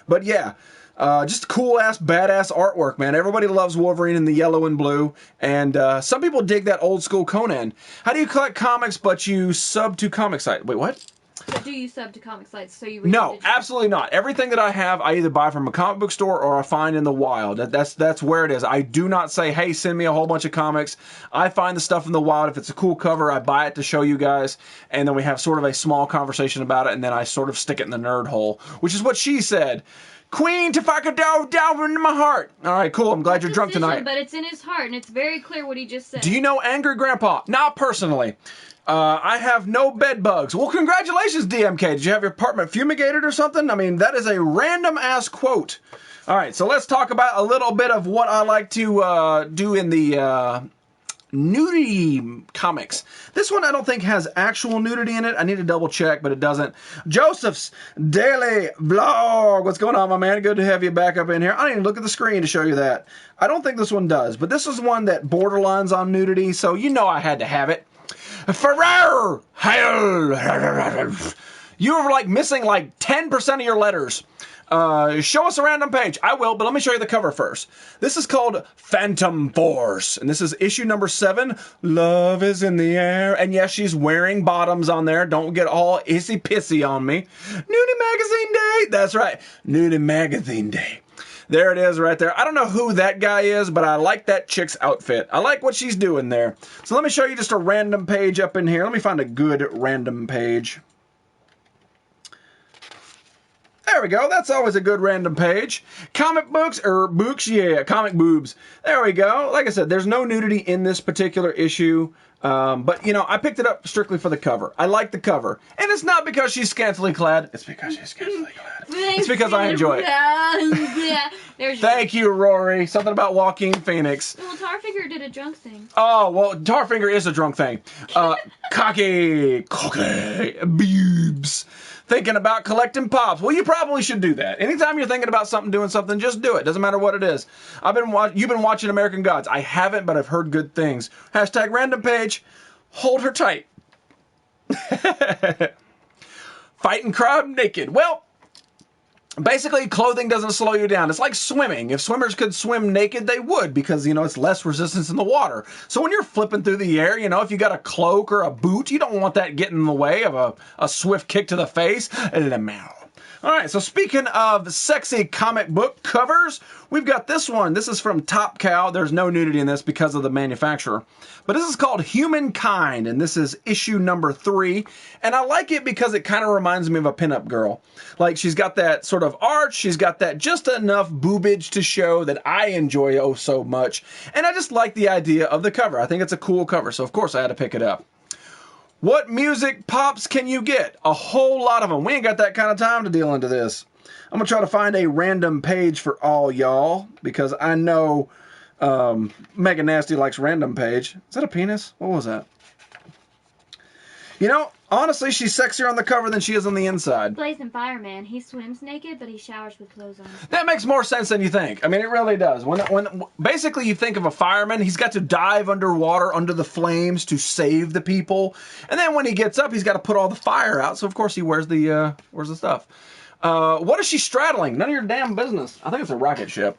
But yeah. Just cool-ass, badass artwork, man. Everybody loves Wolverine in the yellow and blue, and some people dig that old-school Conan. How do you collect comics, but you sub to comic site? Wait, what? So do you sub to comic sites so you read No, absolutely not. Everything that I have, I either buy from a comic book store or I find in the wild. That's where it is. I do not say, hey, send me a whole bunch of comics. I find the stuff in the wild. If it's a cool cover, I buy it to show you guys, and then we have sort of a small conversation about it, and then I sort of stick it in the nerd hole, which is what she said. Queen Tafaka down into my heart. All right, cool. I'm glad you're drunk tonight. But it's in his heart, and it's very clear what he just said. Do you know Angry Grandpa? Not personally. I have no bed bugs. Well, congratulations, DMK. Did you have your apartment fumigated or something? I mean, that is a random-ass quote. All right, so let's talk about a little bit of what I like to do in the nudity comics. This one I don't think has actual nudity in it. I need to double check, but it doesn't. Joseph's Daily Vlog. What's going on, my man? Good to have you back up in here. I didn't even look at the screen to show you that. I don't think this one does, but this is one that borderlines on nudity, so you know I had to have it. Ferrer! You were like missing like 10% of your letters. Show us a random page. I will, but let me show you the cover first. This is called Phantom Force, and this is issue number 7. Love is in the air. And yes, she's wearing bottoms on there. Don't get all issy-pissy on me. Nudie Magazine Day. That's right. Nudie Magazine Day. There it is right there. I don't know who that guy is, but I like that chick's outfit. I like what she's doing there. So let me show you just a random page up in here. Let me find a good random page. There we go. That's always a good random page. Comic books, yeah, comic boobs. There we go. Like I said, there's no nudity in this particular issue. But, you know, I picked it up strictly for the cover. I like the cover. And it's not because she's scantily clad. It's because she's scantily clad. It's because I enjoy it. Thank you, Rory. Something about Joaquin Phoenix. Well, Tarfinger did a drunk thing. Oh, well, Tarfinger is a drunk thing. Cocky, boobs. Thinking about collecting pops. Well, you probably should do that. Anytime you're thinking about something, doing something, just do it. Doesn't matter what it is. You've been watching American Gods. I haven't, but I've heard good things. Hashtag random page. Hold her tight. Fighting crowd naked. Well, basically, clothing doesn't slow you down. It's like swimming. If swimmers could swim naked, they would because, you know, it's less resistance in the water. So when you're flipping through the air, you know, if you got a cloak or a boot, you don't want that getting in the way of a swift kick to the face. All right, so speaking of sexy comic book covers, we've got this one. This is from Top Cow. There's no nudity in this because of the manufacturer. But this is called Humankind, and this is issue number 3. And I like it because it kind of reminds me of a pinup girl. Like, she's got that sort of arch. She's got that just enough boobage to show that I enjoy oh so much. And I just like the idea of the cover. I think it's a cool cover, so of course I had to pick it up. What music pops can you get? A whole lot of them. We ain't got that kind of time to deal into this. I'm going to try to find a random page for all y'all because I know Mega Nasty likes random page. Is that a penis? What was that? You know, honestly, she's sexier on the cover than she is on the inside. Blazing Fireman. He swims naked, but he showers with clothes on. That makes more sense than you think. I mean, it really does. When basically you think of a fireman, he's got to dive underwater under the flames to save the people, and then when he gets up, he's got to put all the fire out. So of course he wears the stuff. What is she straddling? None of your damn business. I think it's a rocket ship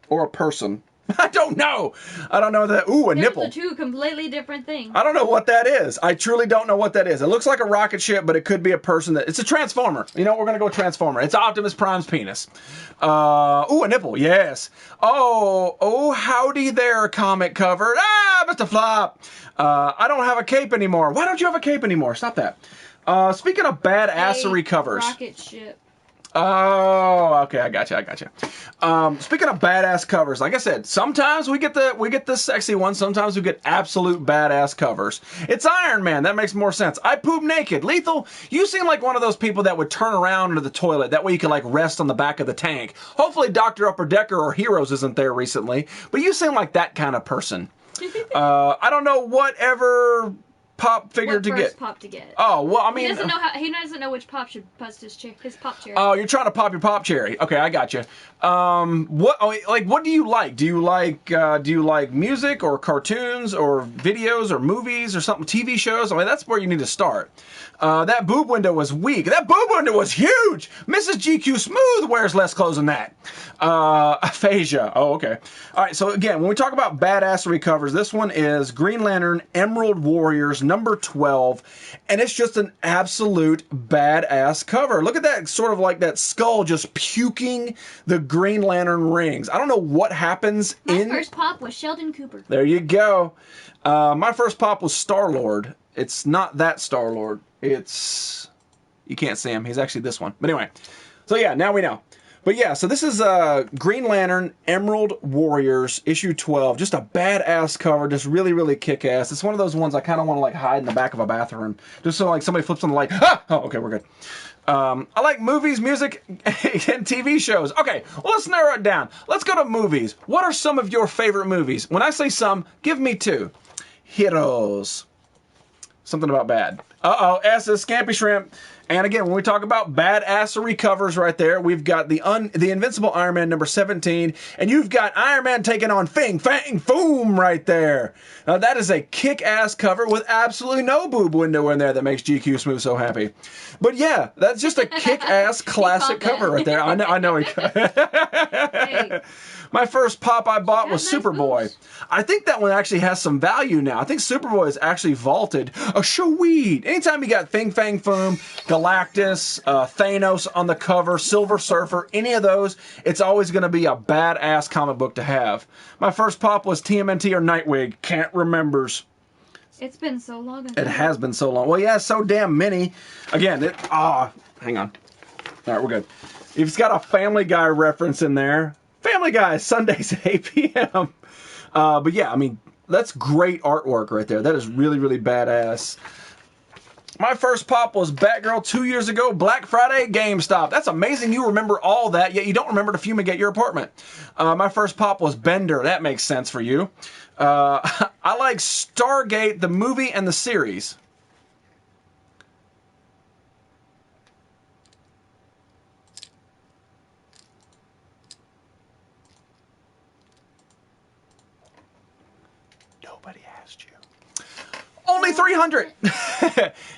or a person. I don't know. I don't know that. Ooh, a nipple. Those are two completely different things. I don't know what that is. I truly don't know what that is. It looks like a rocket ship, but it could be a person. It's a transformer. You know, we're going to go transformer. It's Optimus Prime's penis. Ooh, a nipple. Yes. Oh, howdy there, comic cover. Ah, Mr. Flop. I don't have a cape anymore. Why don't you have a cape anymore? Stop that. Speaking of badassery covers. Rocket ship. Oh, okay, I got you. Speaking of badass covers, like I said, sometimes we get the sexy ones. Sometimes we get absolute badass covers. It's Iron Man. That makes more sense. I poop naked. Lethal, you seem like one of those people that would turn around into the toilet. That way you can like rest on the back of the tank. Hopefully Dr. Upper Decker or Heroes isn't there recently, but you seem like that kind of person. I don't know whatever pop figure What to first get. pop to get. Oh, well, I mean... He doesn't know which pop should bust his pop cherry. Oh, you're trying to pop your pop cherry. Okay, I got you. What do you like? Do you like music or cartoons or videos or movies or something, TV shows? I mean, that's where you need to start. That boob window was weak. That boob window was huge. Mrs. GQ Smooth wears less clothes than that. Aphasia. Oh, okay. All right, so again, when we talk about badassery covers, this one is Green Lantern Emerald Warriors number 12, and it's just an absolute badass cover. Look at that, sort of like that skull just puking the Green Lantern rings. I don't know what happens My first pop was Sheldon Cooper. There you go. My first pop was Star-Lord. It's not that Star-Lord. It's... You can't see him. He's actually this one. But anyway. So yeah, now we know. But yeah, so this is Green Lantern Emerald Warriors issue 12. Just a badass cover. Just really, really kick-ass. It's one of those ones I kind of want to like hide in the back of a bathroom. Just so like somebody flips on the light. Ah! Oh, okay, we're good. I like movies, music, and TV shows. Okay, well, let's narrow it down. Let's go to movies. What are some of your favorite movies? When I say some, give me two. Heroes. Something about bad. Uh-oh, S is Scampy Shrimp. And again, when we talk about badassery covers right there, we've got the Invincible Iron Man number 17, and you've got Iron Man taking on Fing Fang Foom right there. Now that is a kick-ass cover with absolutely no boob window in there that makes GQ Smooth so happy. But yeah, that's just a kick-ass classic cover right there. I know. Hey. My first pop I bought was Superboy. I think that one actually has some value now. I think Superboy is actually vaulted a sweet. Anytime you got Fing Fang Foom, Galactus, Thanos on the cover, Silver Surfer, any of those, it's always going to be a badass comic book to have. My first pop was TMNT or Nightwing. Can't remembers. It's been so long. It has been so long. Well, yeah, so damn many. Again, hang on. All right, we're good. If it's got a Family Guy reference in there, Family Guy, Sundays at 8 p.m. But yeah, I mean, that's great artwork right there. That is really, really badass. My first pop was Batgirl 2 years ago, Black Friday, GameStop. That's amazing you remember all that, yet you don't remember to fumigate your apartment. My first pop was Bender. That makes sense for you. I like Stargate, the movie and the series. Nobody asked you. Only 300.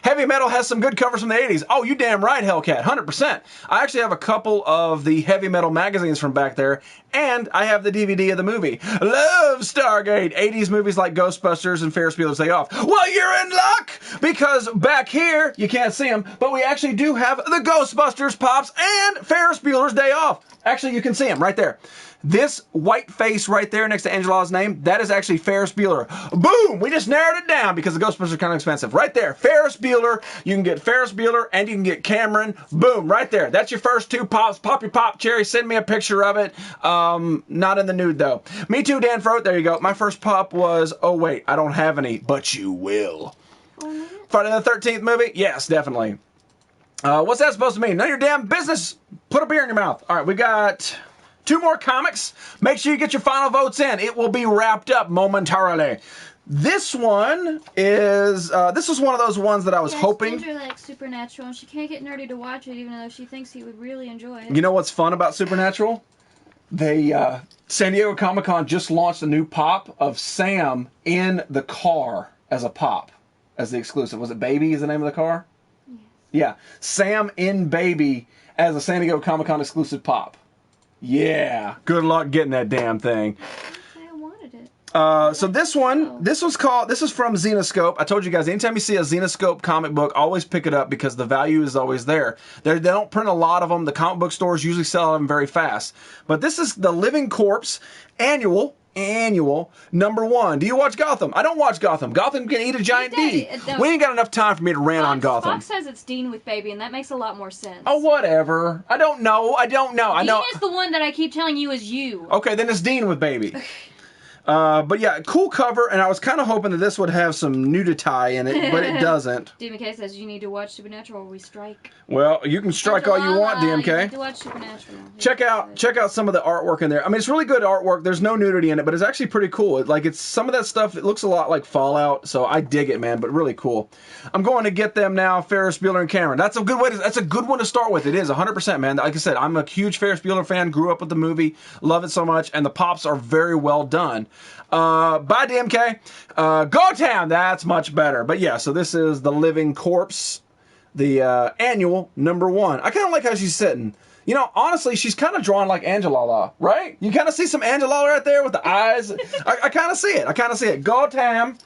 Heavy Metal has some good covers from the 80s. Oh, you damn right, Hellcat. 100%. I actually have a couple of the Heavy Metal magazines from back there, and I have the DVD of the movie. Love Stargate. 80s movies like Ghostbusters and Ferris Bueller's Day Off. Well, you're in luck, because back here, you can't see them, but we actually do have the Ghostbusters Pops and Ferris Bueller's Day Off. Actually, you can see them right there. This white face right there next to Angela's name, that is actually Ferris Bueller. Boom! We just narrowed it down because the Ghostbusters are kind of expensive. Right there, Ferris Bueller. You can get Ferris Bueller and you can get Cameron. Boom, right there. That's your first two pops. Pop your pop cherry. Send me a picture of it. Not in the nude though. Me too, Dan Froat. There you go. My first pop was, oh wait, I don't have any, but you will. Friday the 13th movie? Yes, definitely. What's that supposed to mean? None of your damn business. Put a beer in your mouth. All right, we got 2 more comics. Make sure you get your final votes in. It will be wrapped up momentarily. This one is, this was one of those ones that I was hoping. Ginger likes Supernatural, and she can't get Nerdy to watch it, even though she thinks he would really enjoy it. You know what's fun about Supernatural? They, San Diego Comic-Con just launched a new pop of Sam in the car as a pop, as the exclusive. Was it Baby is the name of the car? Yes. Yeah. Sam in Baby as a San Diego Comic-Con exclusive pop. Yeah, good luck getting that damn thing. I wanted it. So this one, this is from Zenoscope. I told you guys, anytime you see a Zenoscope comic book, always pick it up because the value is always there. They don't print a lot of them. The comic book stores usually sell them very fast. But this is the Living Corpse annual annual #1. Do you watch Gotham? I don't watch Gotham. Gotham can eat a giant D. We ain't got enough time for me to rant on Gotham. Fox says it's Dean with Baby, and that makes a lot more sense. Oh, whatever. I don't know. I know. Dean is the one that I keep telling you is you. Okay, then it's Dean with Baby. But yeah, cool cover, and I was kind of hoping that this would have some nudity in it, but it doesn't. DMK says you need to watch Supernatural or we strike. Well, you can strike all you want, DMK. You need to watch Supernatural. Check out some of the artwork in there. I mean, it's really good artwork. There's no nudity in it, but it's actually pretty cool. It's some of that stuff. It looks a lot like Fallout, so I dig it, man. But really cool. I'm going to get them now. Ferris Bueller and Cameron. That's a good way. That's a good one to start with. It is 100%, man. Like I said, I'm a huge Ferris Bueller fan. Grew up with the movie, love it so much, and the pops are very well done. Bye, DMK. Gotham, that's much better. But yeah, so this is the Living Corpse, the annual #1. I kind of like how she's sitting. You know, honestly, she's kind of drawn like Angelala, right? You kind of see some Angelala right there with the eyes. I kind of see it. Gotham.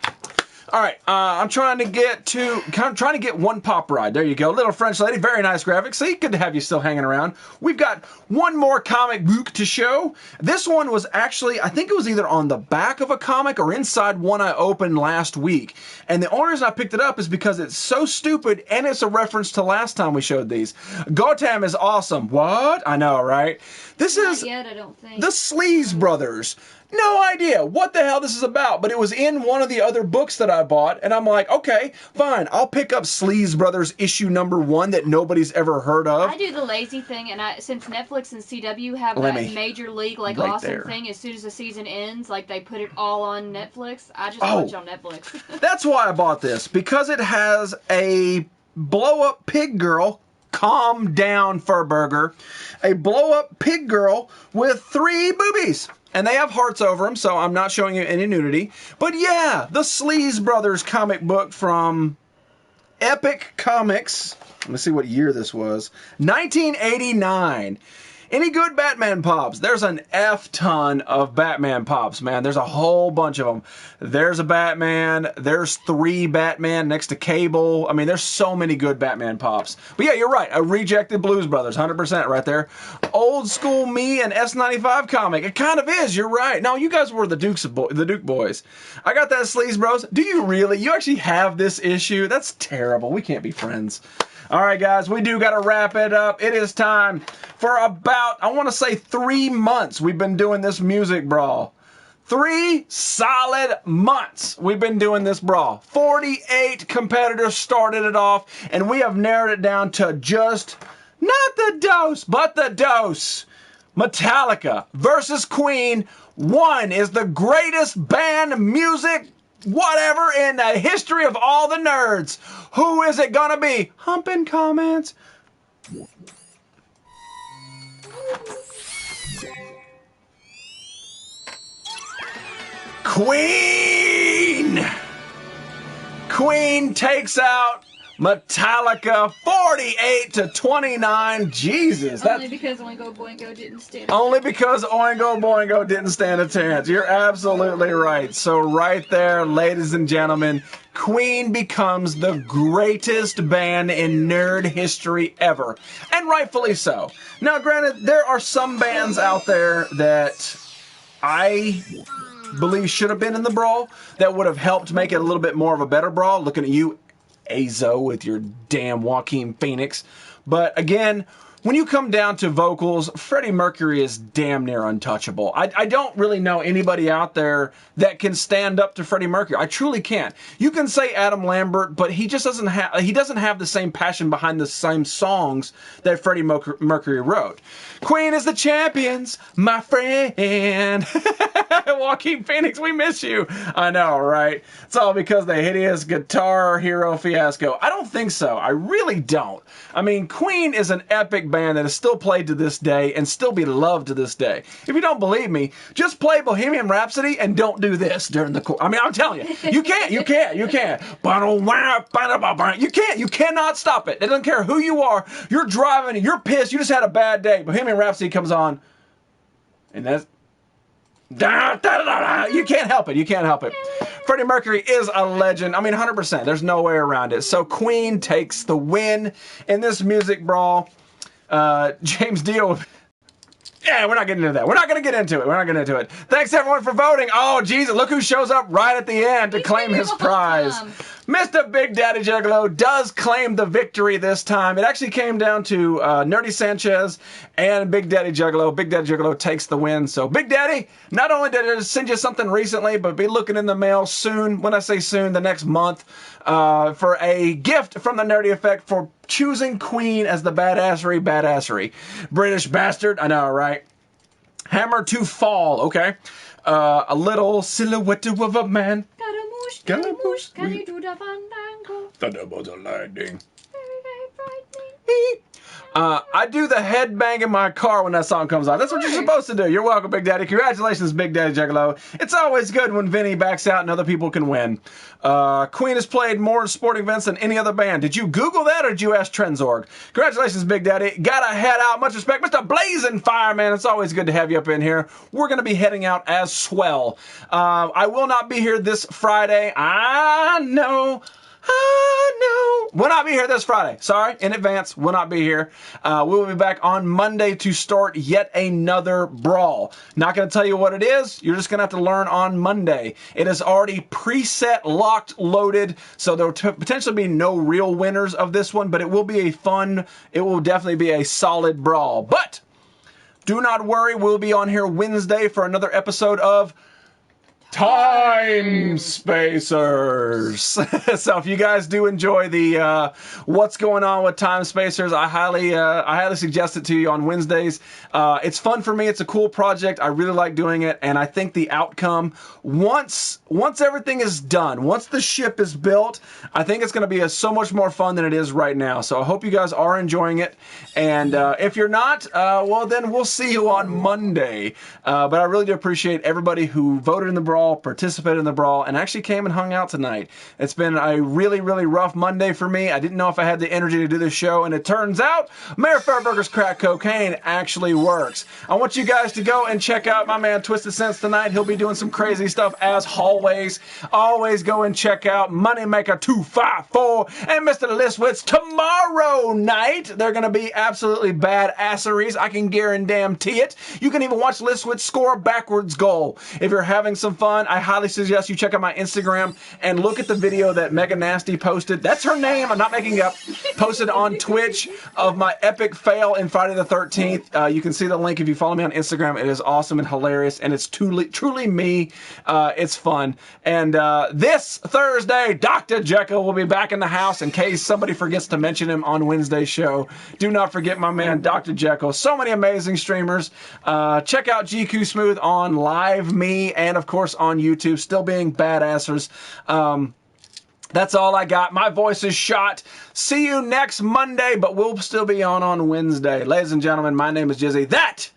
All right, I'm trying to get one pop ride. There you go, little French lady, very nice graphics. See, good to have you still hanging around. We've got one more comic book to show. This one was actually, I think it was either on the back of a comic or inside one I opened last week. And the only reason I picked it up is because it's so stupid and it's a reference to last time we showed these. Gotham is awesome. What? I know, right? This is Not yet, I don't think. the Sleaze Brothers. No idea what the hell this is about, but it was in one of the other books that I bought, and I'm like, okay, fine, I'll pick up Sleaze Brothers issue #1 that nobody's ever heard of. I do the lazy thing, and since Netflix and CW have that major league awesome thing, as soon as the season ends, they put it all on Netflix. I just watch on Netflix. That's why I bought this, because it has a blow-up pig girl. Calm down, Furburger. A blow-up pig girl with 3 boobies. And they have hearts over them, so I'm not showing you any nudity. But yeah, the Sleaze Brothers comic book from Epic Comics. Let me see what year this was. 1989. Any good Batman pops? There's an F-ton of Batman pops, man. There's a whole bunch of them. There's a Batman. There's 3 Batman next to Cable. I mean, there's so many good Batman pops. But yeah, you're right. A rejected Blues Brothers, 100% right there. Old school me and S95 comic. It kind of is. You're right. No, you guys were the Duke boys. I got that Sleaze Bros. Do you really? You actually have this issue? That's terrible. We can't be friends. All right, guys, we do got to wrap it up. It is time for about, I want to say 3 months we've been doing this music brawl. 3 solid months we've been doing this brawl. 48 competitors started it off, and we have narrowed it down to just, not the dose, but the dose. Metallica versus Queen. One is the greatest band music whatever in the history of all the nerds. Who is it gonna be? Hump in comments. Queen! Queen takes out Metallica 48-29. Jesus. Only because Oingo Boingo didn't stand. Only because Oingo Boingo didn't stand a chance. You're absolutely right. So right there, ladies and gentlemen, Queen becomes the greatest band in nerd history ever. And rightfully so. Now, granted, there are some bands out there that I believe should have been in the brawl that would have helped make it a little bit more of a better brawl. Looking at you, Azo, with your damn Joaquin Phoenix. But again, when you come down to vocals, Freddie Mercury is damn near untouchable. I don't really know anybody out there that can stand up to Freddie Mercury. I truly can't. You can say Adam Lambert, but he just doesn't have the same passion behind the same songs that Freddie Mercury wrote. Queen is the champions, my friend. Joaquin Phoenix, we miss you. I know, right? It's all because of the hideous Guitar Hero fiasco. I don't think so. I really don't. I mean, Queen is an epic band that is still played to this day and still be loved to this day. If you don't believe me, just play Bohemian Rhapsody and don't do this during the chorus. I mean, I'm telling you, you can't. You can't. You cannot stop it. It doesn't care who you are. You're driving, you're pissed, you just had a bad day. Bohemian Rhapsody comes on, and that's... You can't help it. You can't help it. Freddie Mercury is a legend. I mean, 100%. There's no way around it. So Queen takes the win in this music brawl. James Dio. Yeah, we're not getting into that. We're not going to get into it. We're not going to get into it. Thanks, everyone, for voting. Oh, Jesus, look who shows up right at the end to claim his prize. Mr. Big Daddy Juggalo does claim the victory this time. It actually came down to Nerdy Sanchez and Big Daddy Juggalo. Big Daddy Juggalo takes the win. So, Big Daddy, not only did I send you something recently, but be looking in the mail soon, when I say soon, the next month, for a gift from the Nerdy Effect for choosing Queen as the badassery. British bastard, I know, right? Hammer to fall, okay. A little silhouette of a man. Scaramouche, can you do the fandango? Thunderbolts of lightning. Very, very frightening. I do the headbang in my car when that song comes on. That's what you're supposed to do. You're welcome, Big Daddy. Congratulations, Big Daddy Juggalo. It's always good when Vinny backs out and other people can win. Queen has played more sporting events than any other band. Did you Google that or did you ask Trenzorg? Congratulations, Big Daddy. Gotta head out. Much respect. Mr. Blazing Fireman, it's always good to have you up in here. We're going to be heading out as swell. I will not be here this Friday. I know. We'll not be here this Friday. Sorry, in advance, we'll not be here. We will be back on Monday to start yet another brawl. Not going to tell you what it is. You're just going to have to learn on Monday. It is already preset, locked, loaded, so there will potentially be no real winners of this one, but it will be it will definitely be a solid brawl. But do not worry, we'll be on here Wednesday for another episode of Time Spacers. So if you guys do enjoy the what's going on with Time Spacers, I highly suggest it to you on Wednesdays. It's fun for me. It's a cool project. I really like doing it, and I think the outcome once everything is done, once the ship is built, I think it's going to be so much more fun than it is right now. So I hope you guys are enjoying it, and if you're not, well then we'll see you on Monday. But I really do appreciate everybody who voted in the brawl, participated in the brawl, and actually came and hung out tonight. It's been a really, really rough Monday for me. I didn't know if I had the energy to do this show, and it turns out Mayor Fairburger's crack cocaine actually works. I want you guys to go and check out my man Twisted Sense tonight. He'll be doing some crazy stuff as always. Always go and check out Moneymaker 254 and Mr. Listwitz tomorrow night. They're going to be absolutely badasseries. I can guarantee it. You can even watch Listwitz score a backwards goal. If you're having some fun, I highly suggest you check out my Instagram and look at the video that Mega Nasty posted. That's her name. I'm not making it up. Posted on Twitch of my epic fail in Friday the 13th. You can see the link if you follow me on Instagram. It is awesome and hilarious, and it's truly me. It's fun. And this Thursday, Dr. Jekyll will be back in the house in case somebody forgets to mention him on Wednesday's show. Do not forget my man, Dr. Jekyll. So many amazing streamers. Check out GQ Smooth on Live Me and, of course, on YouTube. Still being badassers. That's all I got. My voice is shot. See you next Monday, but we'll still be on Wednesday. Ladies and gentlemen, my name is Jizzy. That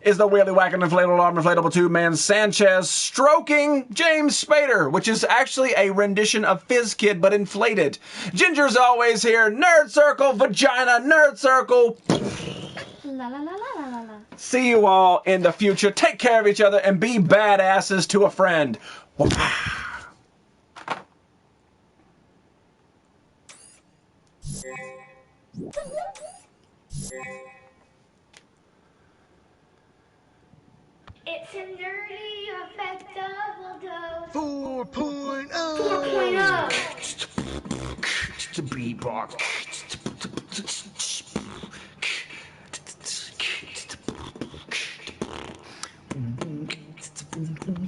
is the Wheelie Whacking Inflatable Arm Inflatable Two-Man Sanchez stroking James Spader, which is actually a rendition of Fizz Kid, but inflated. Ginger's always here. Nerd Circle, vagina, Nerd Circle. La la la la la la. See you all in the future. Take care of each other and be badasses to a friend. It's a nerdy effect double dose. 4.0. 4.0. The beatbox.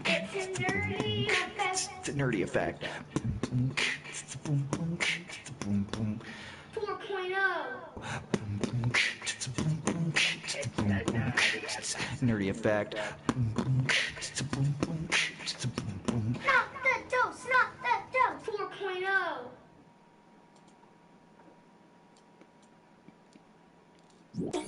It's a nerdy effect. It's a nerdy effect. 4.0. Nerdy effect. Not the dose, not the dose. 4.0.